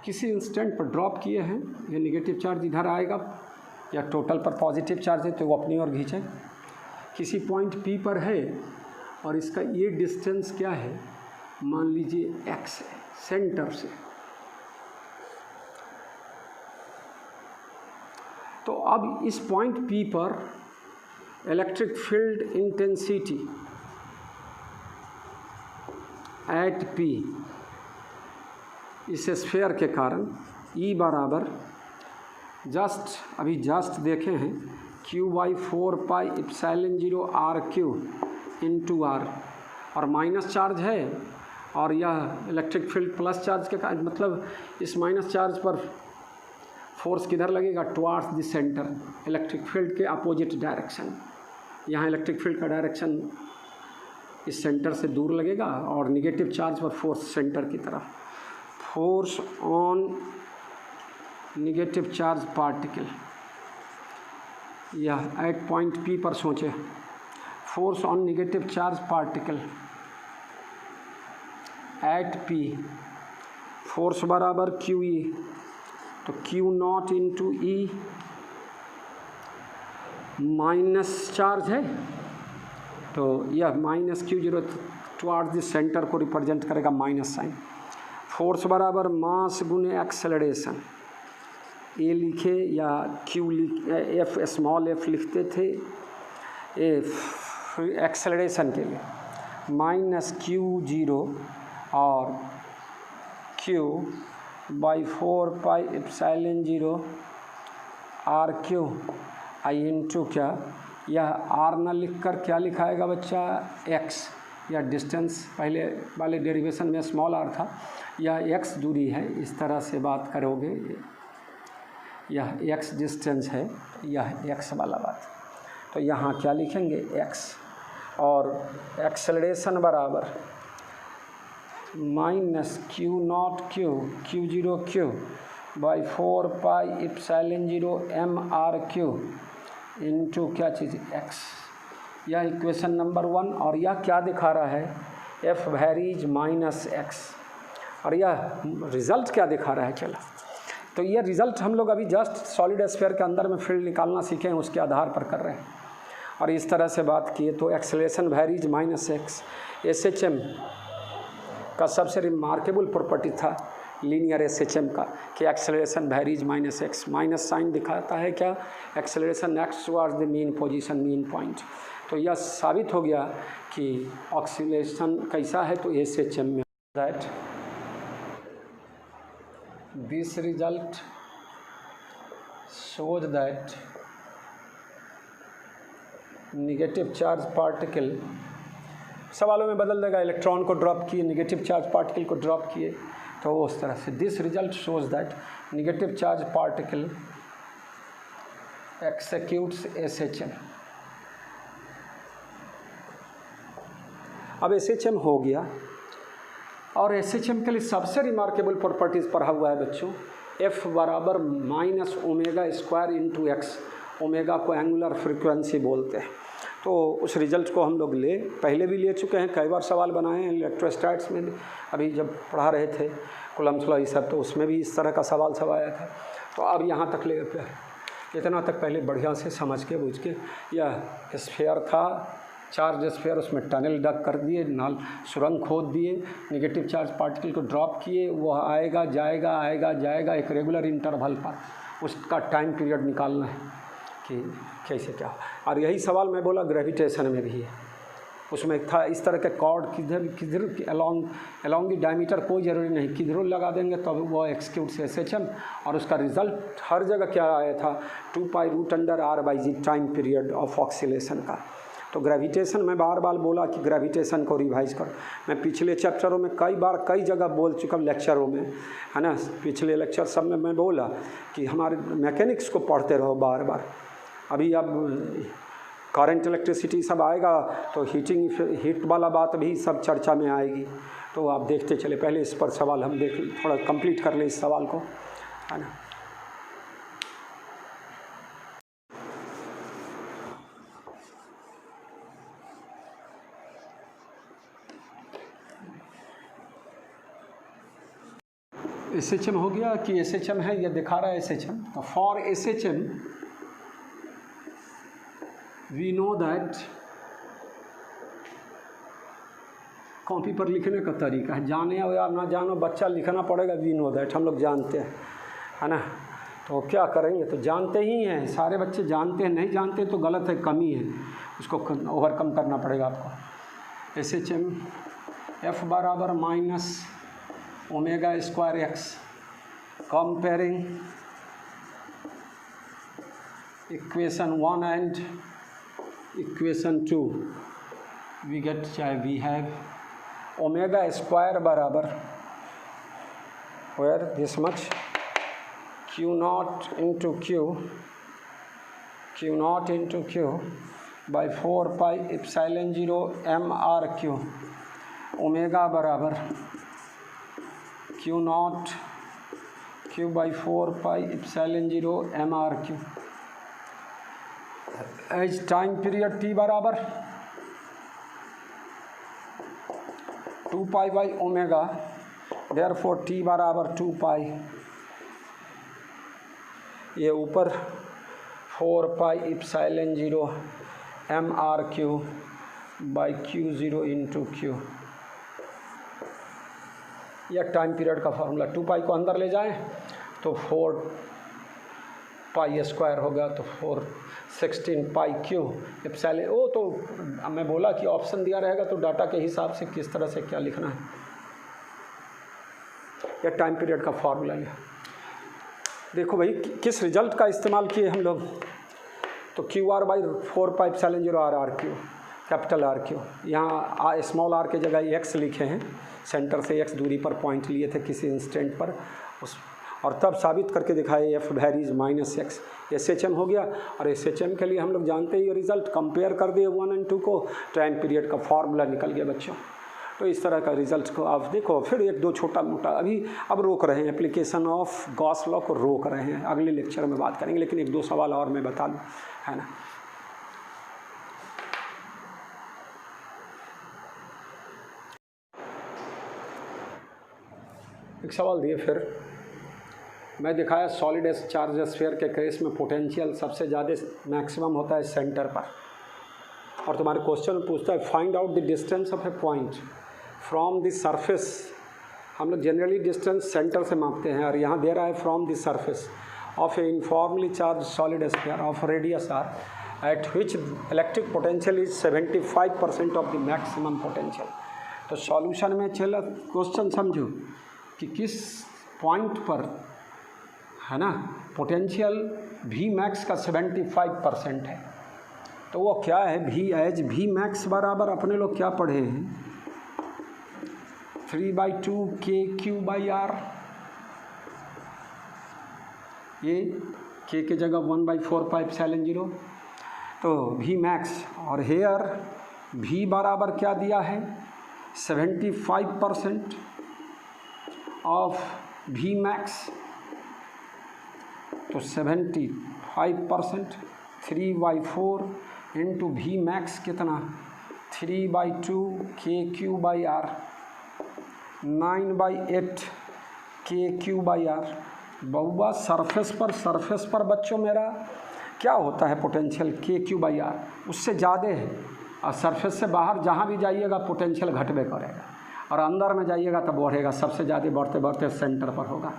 [SPEAKER 1] किसी इंस्टेंट पर ड्रॉप किए हैं, ये नेगेटिव चार्ज इधर आएगा, या टोटल पर पॉजिटिव चार्ज है तो वो अपनी ओर खींचे। किसी पॉइंट P पर है और इसका ये डिस्टेंस क्या है, मान लीजिए x है सेंटर से, तो अब इस पॉइंट P पर electric field intensity eight P इस स्फीयर के कारण E बराबर जस्ट देखे हैं Q/4πε0 R³ इंटू R, और माइनस चार्ज है और यह इलेक्ट्रिक फील्ड प्लस चार्ज के कारण, मतलब इस माइनस चार्ज पर फोर्स किधर लगेगा, towards the centre, electric field के अपोजिट डायरेक्शन। यहाँ इलेक्ट्रिक फील्ड का डायरेक्शन इस सेंटर से दूर लगेगा और निगेटिव चार्ज पर फोर्स सेंटर की तरफ। Force on negative charge particle, यह एट पॉइंट P पर सोचे, force on negative charge particle at P, force बराबर QE, तो Q0 into E, minus charge है तो यह minus Q0 towards the centre को रिप्रेजेंट करेगा माइनस साइन। फोर्स बराबर मास गुने एक्सेलरेशन, ए लिखे या Q F स्मॉल f लिखते थे एक्सेलरेशन के लिए, माइनस Q0 और Q/4πε0 R³ आई इंटू क्या, यह R न लिख कर क्या लिखाएगा बच्चा, x, या डिस्टेंस पहले वाले डेरिवेशन में स्मॉल r था, यह x दूरी है, इस तरह से बात करोगे, यह x डिस्टेंस है, यह x वाला बात, तो यहाँ क्या लिखेंगे x, और एक्सेलरेशन बराबर minus Q0 Q0 Q/4πε0 m R³ into क्या चीज़ x, यह इक्वेशन नंबर 1। और यह क्या दिखा रहा है, f वेरीज माइनस x, और यह रिज़ल्ट क्या दिखा रहा है, चलो तो यह रिज़ल्ट हम लोग अभी जस्ट सॉलिड स्फीयर के अंदर में फील्ड निकालना सीखे हैं, उसके आधार पर कर रहे हैं। और इस तरह से बात किए तो acceleration varies minus x, SHM का सबसे रिमार्केबल प्रॉपर्टी था लीनियर SHM का कि एक्सेलरेशन वेरीज माइनस x, माइनस साइन दिखाता है क्या, acceleration x towards the mean position, mean point. तो यह साबित हो गया कि ऑक्सीलेशन कैसा है, तो SHM में that this result shows that negative charge particle, सवालों में बदल देगा, इलेक्ट्रॉन को ड्रॉप किए, निगेटिव चार्ज पार्टिकल को ड्रॉप किए, तो उस तरह से this result shows that negative charge particle executes SHM। अब SHM हो गया, और SHM के लिए सबसे रिमार्केबल प्रॉपर्टीज़ पढ़ा हुआ है बच्चों, F बराबर minus omega square into x, omega को एंगुलर फ्रीक्वेंसी बोलते हैं। तो उस रिजल्ट को हम लोग पहले भी ले चुके हैं, कई बार सवाल बनाए हैं इलेक्ट्रोस्टैट्स में भी, अभी जब पढ़ा रहे थे कूलम्ब्स लॉ ये सब, तो उसमें भी इस तरह का सवाल सब आया था। तो अब यहाँ तक इतना तक पहले बढ़िया से समझ के बूझ के, यह स्फीयर था, चार्ज स्फीयर, उसमें टनल डग कर दिए, नाल सुरंग खोद दिए, नेगेटिव चार्ज पार्टिकल को ड्रॉप किए, वह आएगा जाएगा आएगा जाएगा एक रेगुलर इंटरवल पर, उसका टाइम पीरियड निकालना है। कि कैसे क्या। और यही सवाल मैं बोला ग्रेविटेशन में भी है, उसमें था इस तरह के कॉर्ड किधर अलॉन्ग द डायमीटर कोई ज़रूरी नहीं, किधरों लगा देंगे तो वो एक्सक्यूट से SHM, और उसका रिज़ल्ट हर जगह क्या आया था 2π√r/g time period of oscillation का। तो ग्रेविटेशन में बार बार बोला कि ग्रेविटेशन को रिवाइज कर, मैं पिछले चैप्टरों में कई जगह बोल चुका हूँ लेक्चरों में, है ना। पिछले लेक्चर सब में मैं बोला कि हमारे मैकेनिक्स को पढ़ते रहो बार बार। अभी अब करंट इलेक्ट्रिसिटी सब आएगा तो हीट वाला बात भी सब चर्चा में आएगी, तो आप देखते चले। पहले इस पर सवाल हम देख थोड़ा कंप्लीट कर ले इस सवाल को, है ना। SHM हो गया कि SHM है, ये दिखा रहा है SHM। तो for SHM we know that, copy पर लिखने का तरीका है, जाने या ना जानो बच्चा लिखना पड़ेगा। वी नो दैट हम लोग जानते हैं, है ना। तो क्या करेंगे, तो जानते ही हैं, सारे बच्चे जानते हैं, नहीं जानते तो गलत है, कमी है, उसको ओवरकम करना पड़ेगा आपको। SHM F बराबर minus ω²x, comparing equation 1 and equation 2 we get, चाहे वी हैव ω² बराबर where this much Q0 into Q by 4πε0 mr3, omega बराबर Q0 Q by 4πε0 mr3। As time period T बराबर 2π/ω, देयरफॉर T बराबर 2π, ये ऊपर 4πε0 mr3 by Q0 into Q, यह टाइम पीरियड का फार्मूला। 2π को अंदर ले जाएं तो 4π² होगा, तो 416π3 एप्सिलॉन। वो तो मैं बोला कि ऑप्शन दिया रहेगा तो डाटा के हिसाब से किस तरह से क्या लिखना है, यह टाइम पीरियड का फार्मूला है। देखो भाई किस रिजल्ट का इस्तेमाल किए हम लोग, तो QR/4πε0 r3, कैपिटल R3। यहाँ स्मॉल r के जगह x लिखे हैं, सेंटर से x दूरी पर पॉइंट लिए थे किसी इंस्टेंट पर, उस और तब साबित करके दिखाए F वैरीज -x। SHM हो गया, और SHM के लिए हम लोग जानते ही रिजल्ट, कंपेयर कर दिए 1 और 2 को, टाइम पीरियड का फार्मूला निकल गया बच्चों। तो इस तरह का रिजल्ट को आप देखो। फिर एक दो छोटा मोटा अब रोक रहे हैं, एप्लीकेशन ऑफ गॉस लॉ को रोक रहे हैं, अगले लेक्चर में बात करेंगे, लेकिन एक दो सवाल और मैं बता दूँ, है ना। एक सवाल दिए फिर मैं दिखाया, सॉलिड चार्ज स्फीयर के केस में पोटेंशियल सबसे ज़्यादा मैक्सिमम होता है सेंटर पर, और तुम्हारे क्वेश्चन पूछता है find out the distance of A point from the surface. हम लोग जनरली डिस्टेंस सेंटर से मापते हैं, और यहाँ दे रहा है from the surface of A uniformly charge solid sphere of radius r eight which electric potential is 75% of the maximum potential. तो सॉल्यूशन में चला क्वेश्चन समझो कि किस पॉइंट पर, है ना, पोटेंशियल V मैक्स का 75% है। तो वो क्या है, V मैक्स बराबर अपने लोग क्या पढ़े हैं, 3/2 KQ/R। ये K के जगह 1/4πε0, तो V मैक्स, और हेयर V बराबर क्या दिया है 75% ऑफ V मैक्स, तो 75% 3/4 इंटू V मैक्स कितना 3/2 KQ/R, 9/8 KQ/R। बहुआ सरफेस पर बच्चों मेरा क्या होता है पोटेंशियल KQ/R, उससे ज़्यादा है, और सरफेस से बाहर जहाँ भी जाइएगा पोटेंशियल घटबे करेगा, और अंदर में जाइएगा तब बढ़ेगा, सबसे ज़्यादा बढ़ते सेंटर पर होगा।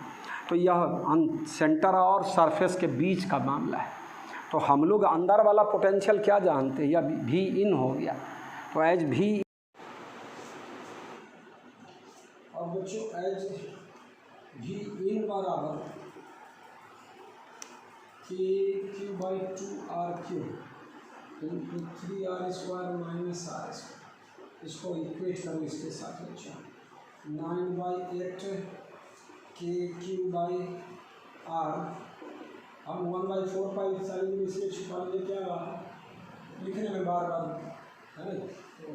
[SPEAKER 1] तो यह सेंटर और सरफेस के बीच का मामला है। तो हम लोग अंदर वाला पोटेंशियल क्या जानते हैं, या भी इन हो गया, तो एज भी, और बच्चों एज भी इन बराबर के Q by 2r³ into 3r² - इसको इक्वेट करो इसके साथ बच्चों, 9/8 KQ बाई r, हम 1/4 पाई साइन इसलिए छुपा लिए, क्या लिखने में बार बार है ना, तो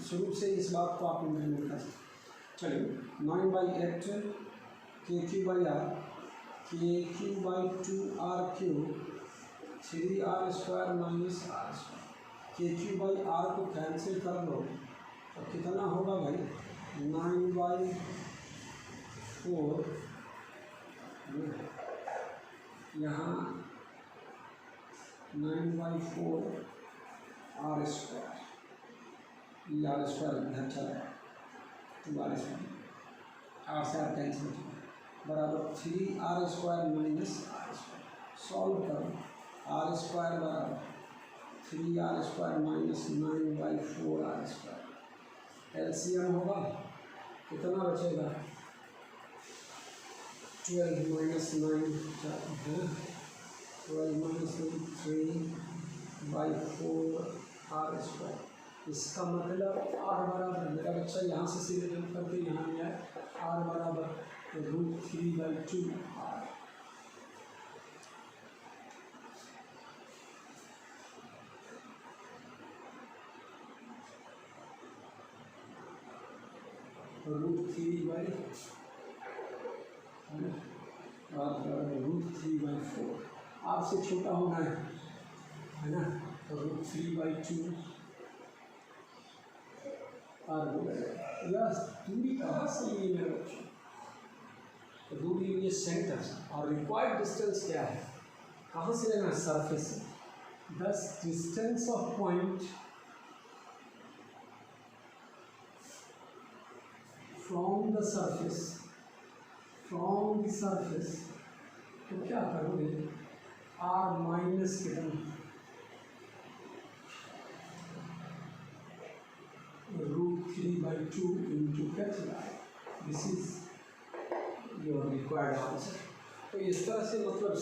[SPEAKER 1] शुरू से इस बात को आप नहीं लिखा। चलिए 9/8 KQ by r, KQ by 2r³ 3r² - r², KQ by r को कैंसिल कर लो तो कितना होगा भाई, 9/4 यहाँ 9/4 r², ये r² इधर चला, 2r² r से r कैंसिल बराबर 3r² - r², सॉल्व करो, r² बराबर 3r² - 9/4 r², एलसीएम होगा कितना बचेगा, 12 - 9 12 - 3/4 r², इसका मतलब r बराबर, मेरा बच्चा यहाँ से सीधे जंप करके यहाँ में आए, r बराबर √3/2 r, √3/4, r से छोटा होना है ना, तो √3/2 r हो गया। यह दूरी कहाँ से ली मेरे बच्चों, तो दूरी ये सेंटर, और रिक्वायर्ड डिस्टेंस क्या है, कहाँ से लेना है, सरफेस से, दस distance of point from the surface, तो क्या करोगे, r माइनस कितना, √3/2 इंटू क्या चला, this is your required answer. तो इस तरह से मतलब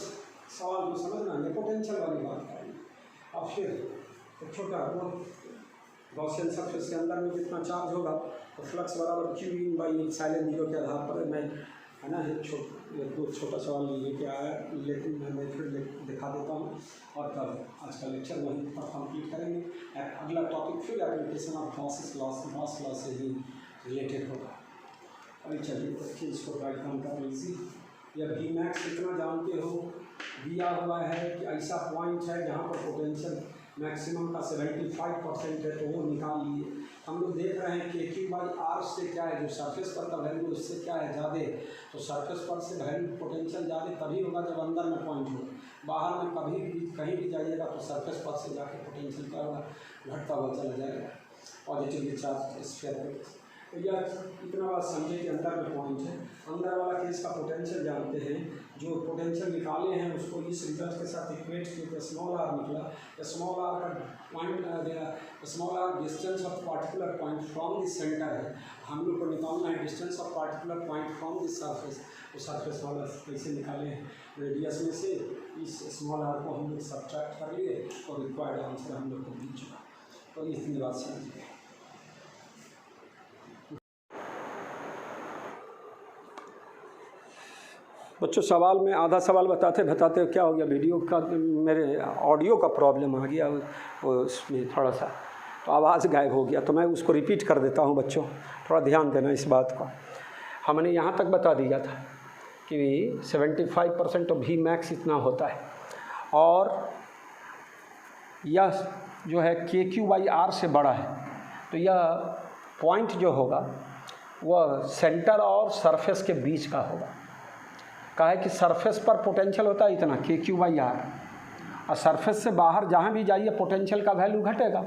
[SPEAKER 1] सवाल को समझना, ये पोटेंशियल वाली बात करेंगे। अब फिर एक छोटा वो गॉसियन सरफेस के अंदर में जितना चार्ज होगा तो फ्लक्स बराबर Q इन बाई एप्सिलॉन 0 के आधार पर, मैं है ना एक दो छोटा सवाल लेके आया, लेकिन मैं फिर दिखा देता हूँ, और तब आज का लेक्चर वहीं पर कंप्लीट करेंगे। अगला टॉपिक फिर एप्लीकेशन ऑफ गॉस लॉ से ही रिलेटेड होगा। अभी चलिए देखिए, इसको राइट डाउन कर लीजिए। यह वी मैक्स कितना जानते हो, दिया हुआ है कि ऐसा पॉइंट है जहाँ पर पोटेंशियल मैक्सिमम का 75% है, तो वो निकाल लिए। हम लोग देख रहे हैं कि क्यू बाई आर से क्या है, जो सरफेस पर का वैल्यू उससे क्या है ज़्यादा, तो सरफेस पर से वैल्यू पोटेंशियल ज़्यादा तभी होगा जब अंदर में पॉइंट हो। बाहर में कभी भी कहीं भी जाइएगा तो सरफेस पर से जाके पोटेंशियल क्या होगा, घटता हुआ चला जाएगा पॉजिटिवली चार्ज स्फीयर पे। तो यह इतना बात समझे कि अंदर में पॉइंट है, अंदर वाला केस का पोटेंशियल जानते हैं, जो पोटेंशियल निकाले हैं उसको इस रिजल्ट के साथ इक्वेट किए तो स्मॉल आर निकला। स्मॉल आर का point, small r distance of particular point from the centre है, हम लोग को निकालना है distance of particular point from the surface. तो सरफेस वाला कैसे निकाले हैं, रेडियस में से इस स्मॉल आर को हम लोग सब्ट्रैक्ट कर लिए और रिक्वायर्ड आंसर हम लोग को मिल चुका। तो इतनी बात समझिए। बच्चों सवाल में आधा सवाल बताते बताते क्या हो गया, वीडियो का मेरे ऑडियो का प्रॉब्लम आ गया, वो उसमें थोड़ा सा तो आवाज़ गायब हो गया, तो मैं उसको रिपीट कर देता हूँ। बच्चों थोड़ा ध्यान देना इस बात का। हमने यहाँ तक बता दिया था कि 75% ऑफ वी मैक्स इतना होता है, और यह जो है KQ/R से बड़ा है, तो यह पॉइंट जो होगा वह सेंटर और सरफेस के बीच का होगा। कहा है कि सरफेस पर पोटेंशियल होता है इतना KQ/R, और सरफेस से बाहर जहाँ भी जाइए पोटेंशियल का वैल्यू घटेगा।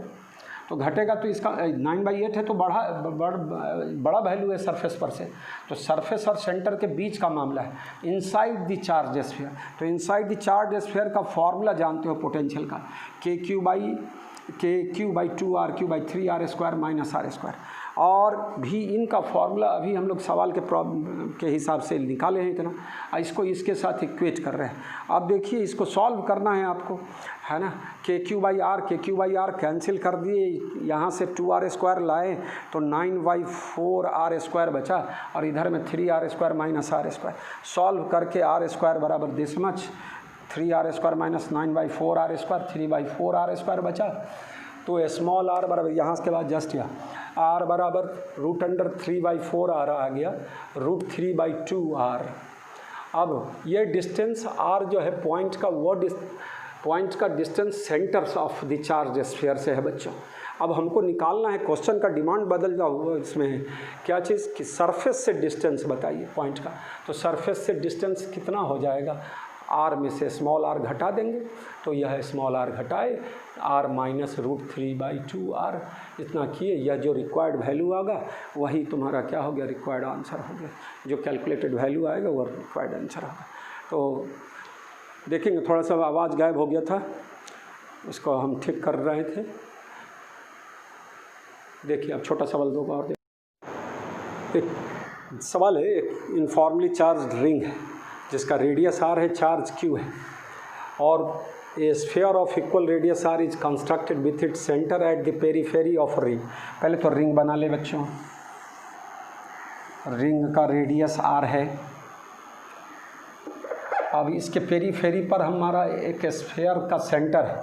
[SPEAKER 1] तो घटेगा तो इसका 9/8 है तो बड़ा वैल्यू है सरफेस पर से, तो सरफेस और सेंटर के बीच का मामला है, इनसाइड द चार्ज स्फीयर। तो इनसाइड द चार्ज स्फीयर का फॉर्मूला जानते हो पोटेंशियल का, KQ/2R3R² और भी इनका फार्मूला अभी हम लोग सवाल के हिसाब से निकाले हैं इतना, इसको इसके साथ इक्वेट कर रहे हैं। अब देखिए इसको सॉल्व करना है आपको, है ना। KQ/R कैंसिल कर दिए, यहाँ से 2R² लाए तो 9/4R² बचा और इधर में 3R² - R²। सॉल्व करके R² बराबर this much, 3R² - 9/4R², 3/4R² बचा। तो स्मॉल r बराबर यहाँ के बाद जस्ट यहाँ r बराबर √3/4r आ गया, √3/2r। अब ये डिस्टेंस r जो है पॉइंट का distance centres of the charge sphere से है बच्चों। अब हमको निकालना है, क्वेश्चन का डिमांड बदल जाओ इसमें क्या चीज़ कि सरफेस से डिस्टेंस बताइए पॉइंट का। तो सरफेस से डिस्टेंस कितना हो जाएगा, r में से स्मॉल r घटा देंगे तो यह स्मॉल r घटाए r माइनस √3/2r, इतना किए, यह जो रिक्वायर्ड वैल्यू आएगा वही तुम्हारा क्या हो गया, रिक्वायर्ड आंसर हो गया। जो कैलकुलेटेड वैल्यू आएगा वो रिक्वायर्ड आंसर होगा। तो देखेंगे थोड़ा सा आवाज़ गायब हो गया था, उसको हम ठीक कर रहे थे। देखिए अब छोटा सवाल दो और एक सवाल है, एक इनफॉर्मली चार्ज रिंग है जिसका रेडियस r है, चार्ज q है, और ए sphere of equal radius r is constructed with it centre at the periphery of ring. पहले तो रिंग बना ले बच्चों, रिंग का रेडियस r है। अब इसके पेरीफेरी पर हमारा एक स्फीयर का सेंटर है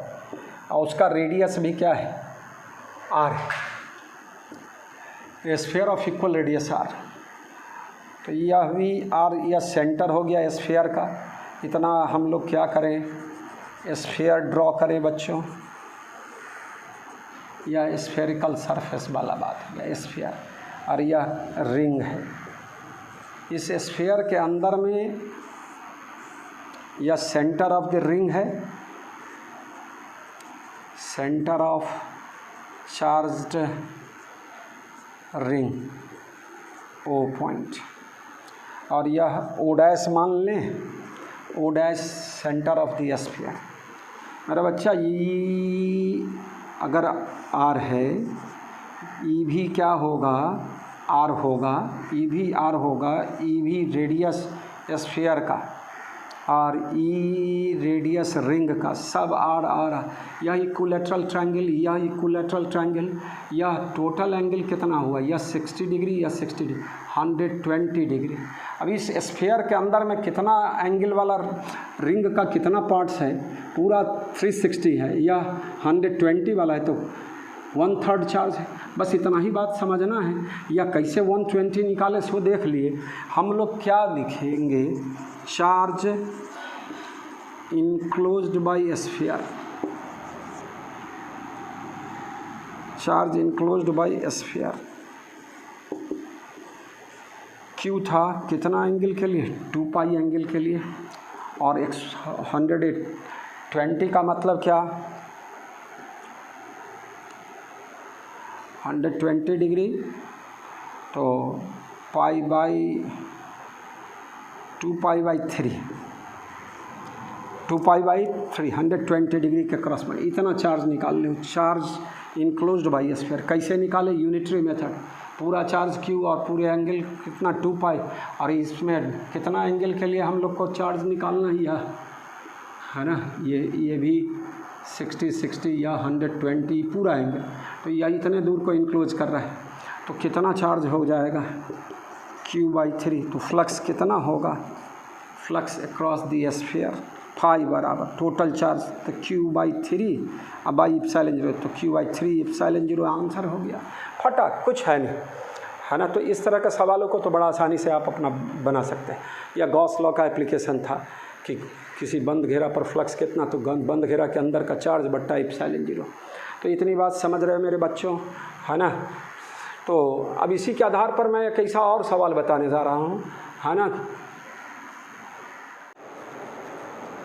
[SPEAKER 1] और उसका रेडियस भी क्या है, r है। Sphere of equal radius r, तो यह भी r, यह सेंटर हो गया स्फीयर का। इतना हम लोग क्या करें, स्फीयर ड्रॉ करें बच्चों, यह स्फेरिकल सरफेस वाला बात हो गया स्फीयर, और यह रिंग है। इस स्फीयर के अंदर में यह सेंटर ऑफ द रिंग है, centre of charged ring O point, और यह O' मान लें, O' centre of the sphere. मेरा बच्चा ई अगर R है, ई भी क्या होगा, R होगा, ई भी R होगा, ई भी रेडियस स्फीयर का और ई रेडियस रिंग का, सब R। यह इक्विलैटरल ट्रायंगल, यह इक्विलैटरल ट्रायंगल, यह टोटल एंगल कितना हुआ, यह 60 डिग्री, यह 60 डिग्री, 120 डिग्री। अब इस स्फीयर के अंदर में कितना एंगल वाला रिंग का कितना पार्ट्स है, पूरा 360 है, यह 120 वाला है, तो 1/3 चार्ज है। बस इतना ही बात समझना है। या कैसे 120 निकाले सो देख लिए। हम लोग क्या लिखेंगे, charge enclosed bye sphere, charge enclosed bye sphere. Q था कितना एंगल के लिए, 2π एंगल के लिए, और 120 का मतलब क्या, 120 डिग्री, तो π/2π/3, 2π/3 120 डिग्री के क्रॉस में इतना चार्ज निकाल लो। चार्ज इनक्लोज्ड बाय स्फीयर कैसे निकाले, यूनिटरी मेथड, पूरा चार्ज क्यू और पूरे एंगल कितना 2π, और इसमें कितना एंगल के लिए हम लोग को चार्ज निकालना ही है ना, ये भी 60 या 120 पूरा एंगल, तो यह इतने दूर को इनक्लोज कर रहा है, तो कितना चार्ज हो जाएगा Q/3। तो फ्लक्स कितना होगा, flux across the sphere phi बराबर टोटल चार्ज, तो Q/3 अब बाई एप्सिलॉन 0, तो Q/3 एप्सिलॉन 0 आंसर हो गया। फटा, कुछ है नहीं, है ना। तो इस तरह के सवालों को तो बड़ा आसानी से आप अपना बना सकते हैं। या गॉस लॉ का एप्लीकेशन था कि किसी बंद घेरा पर फ्लक्स कितना, तो बंद घेरा के अंदर का चार्ज बट्टा एप्सिलॉन 0। तो इतनी बात समझ रहे हो मेरे बच्चों, है ना। तो अब इसी के आधार पर मैं एक ऐसा और सवाल बताने जा रहा हूँ, है ना।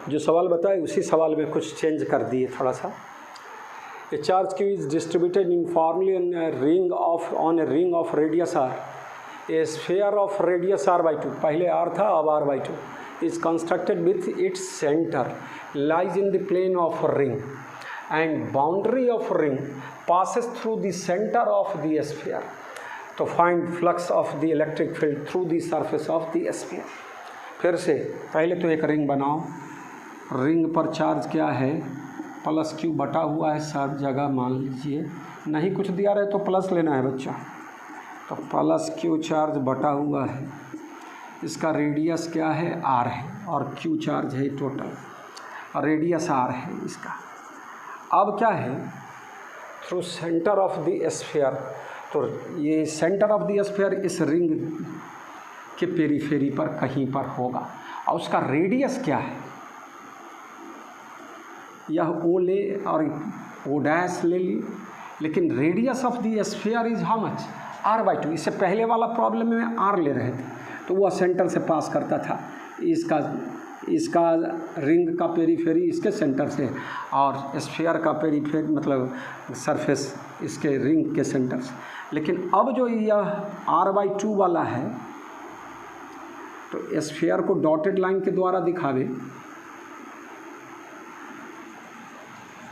[SPEAKER 1] जो सवाल बताए उसी सवाल में कुछ चेंज कर दिए थोड़ा सा। A charge q is distributed uniformly on a ring of radius r. A sphere of radius r by 2, पहले r था अब r by 2, is constructed with its center lies in the plane of ring and boundary of ring passes through the center of the sphere. तो find flux of the electric field through the surface of the sphere. फिर से पहले तो एक रिंग बनाओ, रिंग पर चार्ज क्या है, प्लस क्यू बटा हुआ है सब जगह, मान लीजिए नहीं कुछ दिया रहे तो प्लस लेना है बच्चा, तो प्लस क्यू चार्ज बटा हुआ है, इसका रेडियस क्या है आर है और क्यू चार्ज है टोटल और रेडियस आर है इसका। अब क्या है through centre of the sphere, तो ये सेंटर ऑफ द स्फीयर इस रिंग के पेरीफेरी पर कहीं पर होगा और उसका रेडियस क्या है, यह ओ ले और ओ डैश ले ली, लेकिन radius of the sphere is how much R by 2। इससे पहले वाला प्रॉब्लम में आर ले रहे थे तो वह सेंटर से पास करता था, इसका रिंग का पेरीफेरी इसके सेंटर से और स्फीयर का पेरीफेरी मतलब सरफेस इसके रिंग के सेंटर से। लेकिन अब जो यह आर बाई 2 वाला है तो स्फीयर को डॉटेड लाइन के द्वारा दिखावे,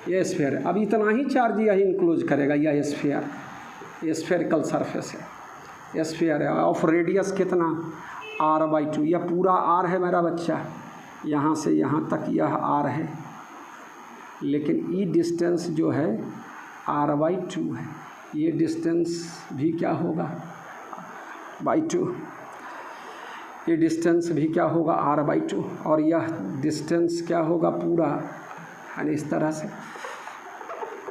[SPEAKER 1] ये स्फीयर है, अब इतना ही चार्ज यही इंक्लोज करेगा, यह स्फीयर, ये स्फेरिकल सरफेस है, स्फीयर है ऑफ रेडियस कितना आर बाई 2, यह पूरा आर है मेरा बच्चा, यहाँ से यहाँ तक यह आर है, लेकिन ई डिस्टेंस जो है आर बाई 2 है, ये डिस्टेंस भी क्या होगा बाई 2, ये डिस्टेंस भी क्या होगा आर बाई 2 और यह डिस्टेंस क्या होगा पूरा यानी इस तरह से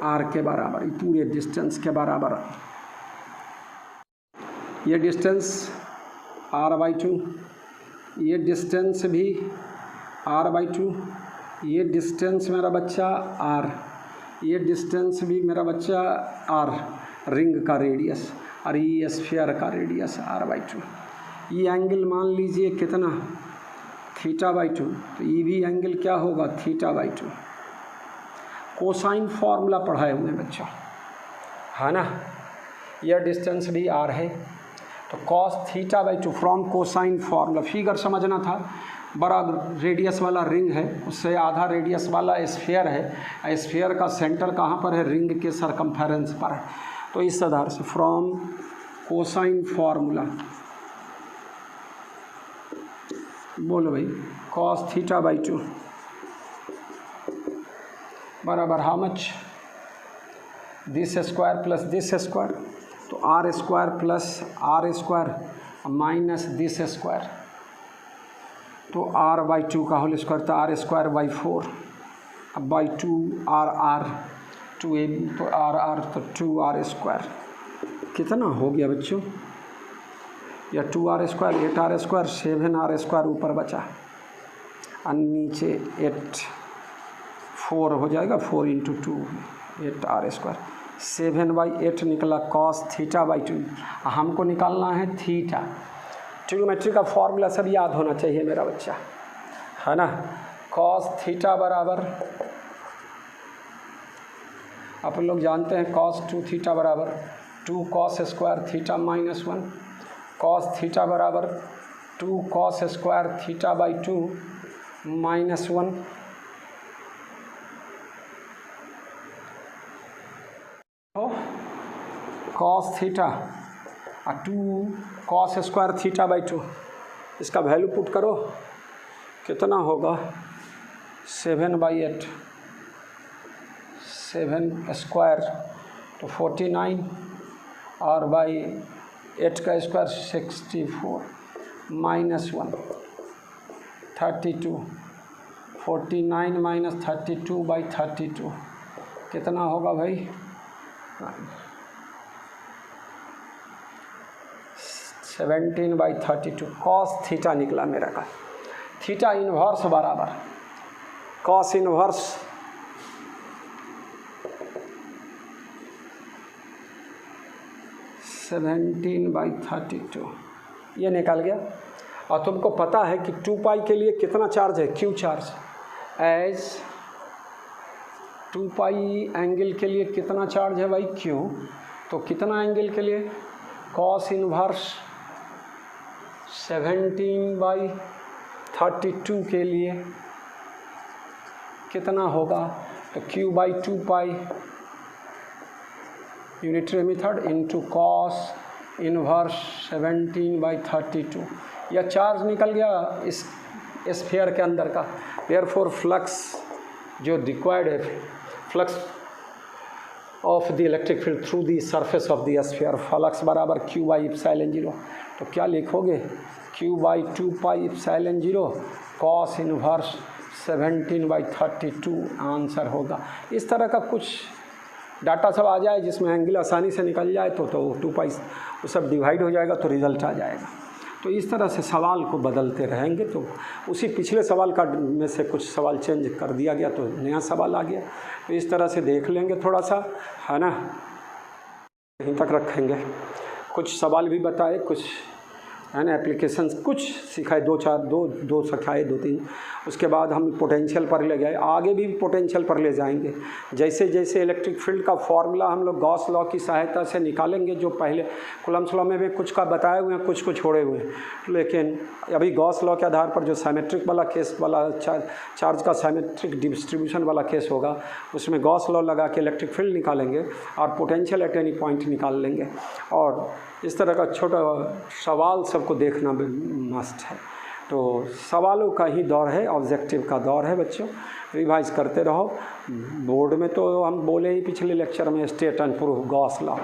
[SPEAKER 1] आर के बराबर, पूरे डिस्टेंस के बराबर, ये डिस्टेंस आर बाई 2, ये डिस्टेंस भी आर बाई 2, ये डिस्टेंस मेरा बच्चा आर, ये डिस्टेंस भी मेरा बच्चा आर, रिंग का रेडियस और ये स्फीयर का रेडियस आर बाई 2। ये एंगल मान लीजिए कितना थीटा बाई 2, तो ये भी एंगल क्या होगा थीटा बाई 2। कोसाइन फार्मूला पढ़ाए हुए बच्चा है ना, यह डिस्टेंस भी आर है तो cos theta by 2 from cosine formula, figure समझना था, बड़ा रेडियस वाला रिंग है उससे आधा रेडियस वाला स्फीयर है, स्फीयर का सेंटर कहाँ पर है रिंग के सरकमफेरेंस पर है, तो इस आधार से फ्रॉम कोसाइन फार्मूला बोलो भाई कॉस थीटा बाई 2 बराबर how much this square plus this square, तो r square plus r square minus this square, तो आर बाई 2 का होल स्क्वायर, तो आर स्क्वायर बाई 4 अब बाई 2 आर 2 ए, तो आर तो 2 आर स्क्वायर कितना हो गया बच्चों, या 2 R square 8 R square 7 R square ऊपर बचा और नीचे 8 4 हो जाएगा, 4 इंटू 2 8 आर स्क्वायर, 7 बाई 8 निकला कॉस थीटा बाई 2। हमको निकालना है थीटा, ट्रिग्नोमेट्री का फॉर्मूला सब याद होना चाहिए मेरा बच्चा है ना, कॉस थीटा बराबर आप लोग जानते हैं कॉस 2 थीटा बराबर 2 cos square theta minus 1, cos theta बराबर 2 cos square theta by 2 minus 1, cos theta और 2 कॉस स्क्वायर थीटा बाई 2, इसका वैल्यू पुट करो कितना होगा 7 बाई 8, 7 स्क्वायर तो 49 और बाई 8 का स्क्वायर 64 माइनस 1 32, 49 माइनस 32 बाई 32 कितना होगा भाई 17 बाई 32, कॉस थीटा निकला मेरा का, थीटा इन्वर्स बराबर कॉस इन्वर्स 17 बाई 32 ये निकल गया। और तुमको पता है कि 2 पाई के लिए कितना चार्ज है क्यू चार्ज, एज 2 पाई एंगल के लिए कितना चार्ज है भाई Q, तो कितना एंगल के लिए cos इनवर्स 17/32 के लिए कितना होगा, तो Q/2 pi unitary method into cos inverse 17/32, यह चार्ज निकल गया इस स्फीयर के अंदर का। देयरफॉर फ्लक्स जो रिक्वायर्ड है, flux of the electric field through the surface of the sphere, flux बराबर Q/ε0। तो क्या लिखोगे, Q/2 पाई ε0 cos इनवर्स 17/32 आंसर होगा। इस तरह का कुछ डाटा सब आ जाए जिसमें एंगल आसानी से निकल जाए तो 2 पाई वो सब डिवाइड हो जाएगा तो रिज़ल्ट आ जाएगा। तो इस तरह से सवाल को बदलते रहेंगे। तो उसी पिछले सवाल का में से कुछ सवाल चेंज कर दिया गया तो नया सवाल आ गया। तो इस तरह से देख लेंगे थोड़ा सा, है ना, यहीं तक रखेंगे। कुछ सवाल भी बताए, कुछ है ना एप्लीकेशंस कुछ सिखाए, 2 सिखाए 2-3। उसके बाद हम पोटेंशियल पर ले गए, आगे भी पोटेंशियल पर ले जाएंगे। जैसे जैसे इलेक्ट्रिक फील्ड का फॉर्मूला हम लोग गॉस लॉ की सहायता से निकालेंगे, जो पहले कूलम्ब्स लॉ में भी कुछ का बताए हुए हैं, कुछ को छोड़े हुए हैं, लेकिन अभी गॉस लॉ के आधार पर जो साइमेट्रिक वाला केस वाला चार्ज का साइमेट्रिक डिस्ट्रीब्यूशन वाला केस होगा, उसमें गॉस लॉ लगा के इलेक्ट्रिक फील्ड निकालेंगे और पोटेंशियल एट एनी पॉइंट निकाल लेंगे। और इस तरह का छोटा सवाल सबको देखना मस्ट है। तो सवालों का ही दौर है, ऑब्जेक्टिव का दौर है बच्चों। रिवाइज करते रहो। बोर्ड में तो हम बोले ही पिछले लेक्चर में state and proof Gauss law,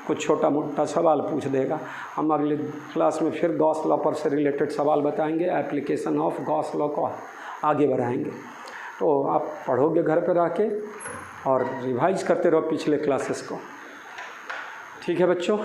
[SPEAKER 1] कुछ छोटा मोटा सवाल पूछ देगा। हम अगले क्लास में फिर गॉस लॉ पर से रिलेटेड सवाल बताएंगे, एप्लीकेशन ऑफ गॉस लॉ को आगे बढ़ाएंगे। तो आप पढ़ोगे घर पर रह के और रिवाइज करते रहो पिछले क्लासेस को। ठीक है बच्चों।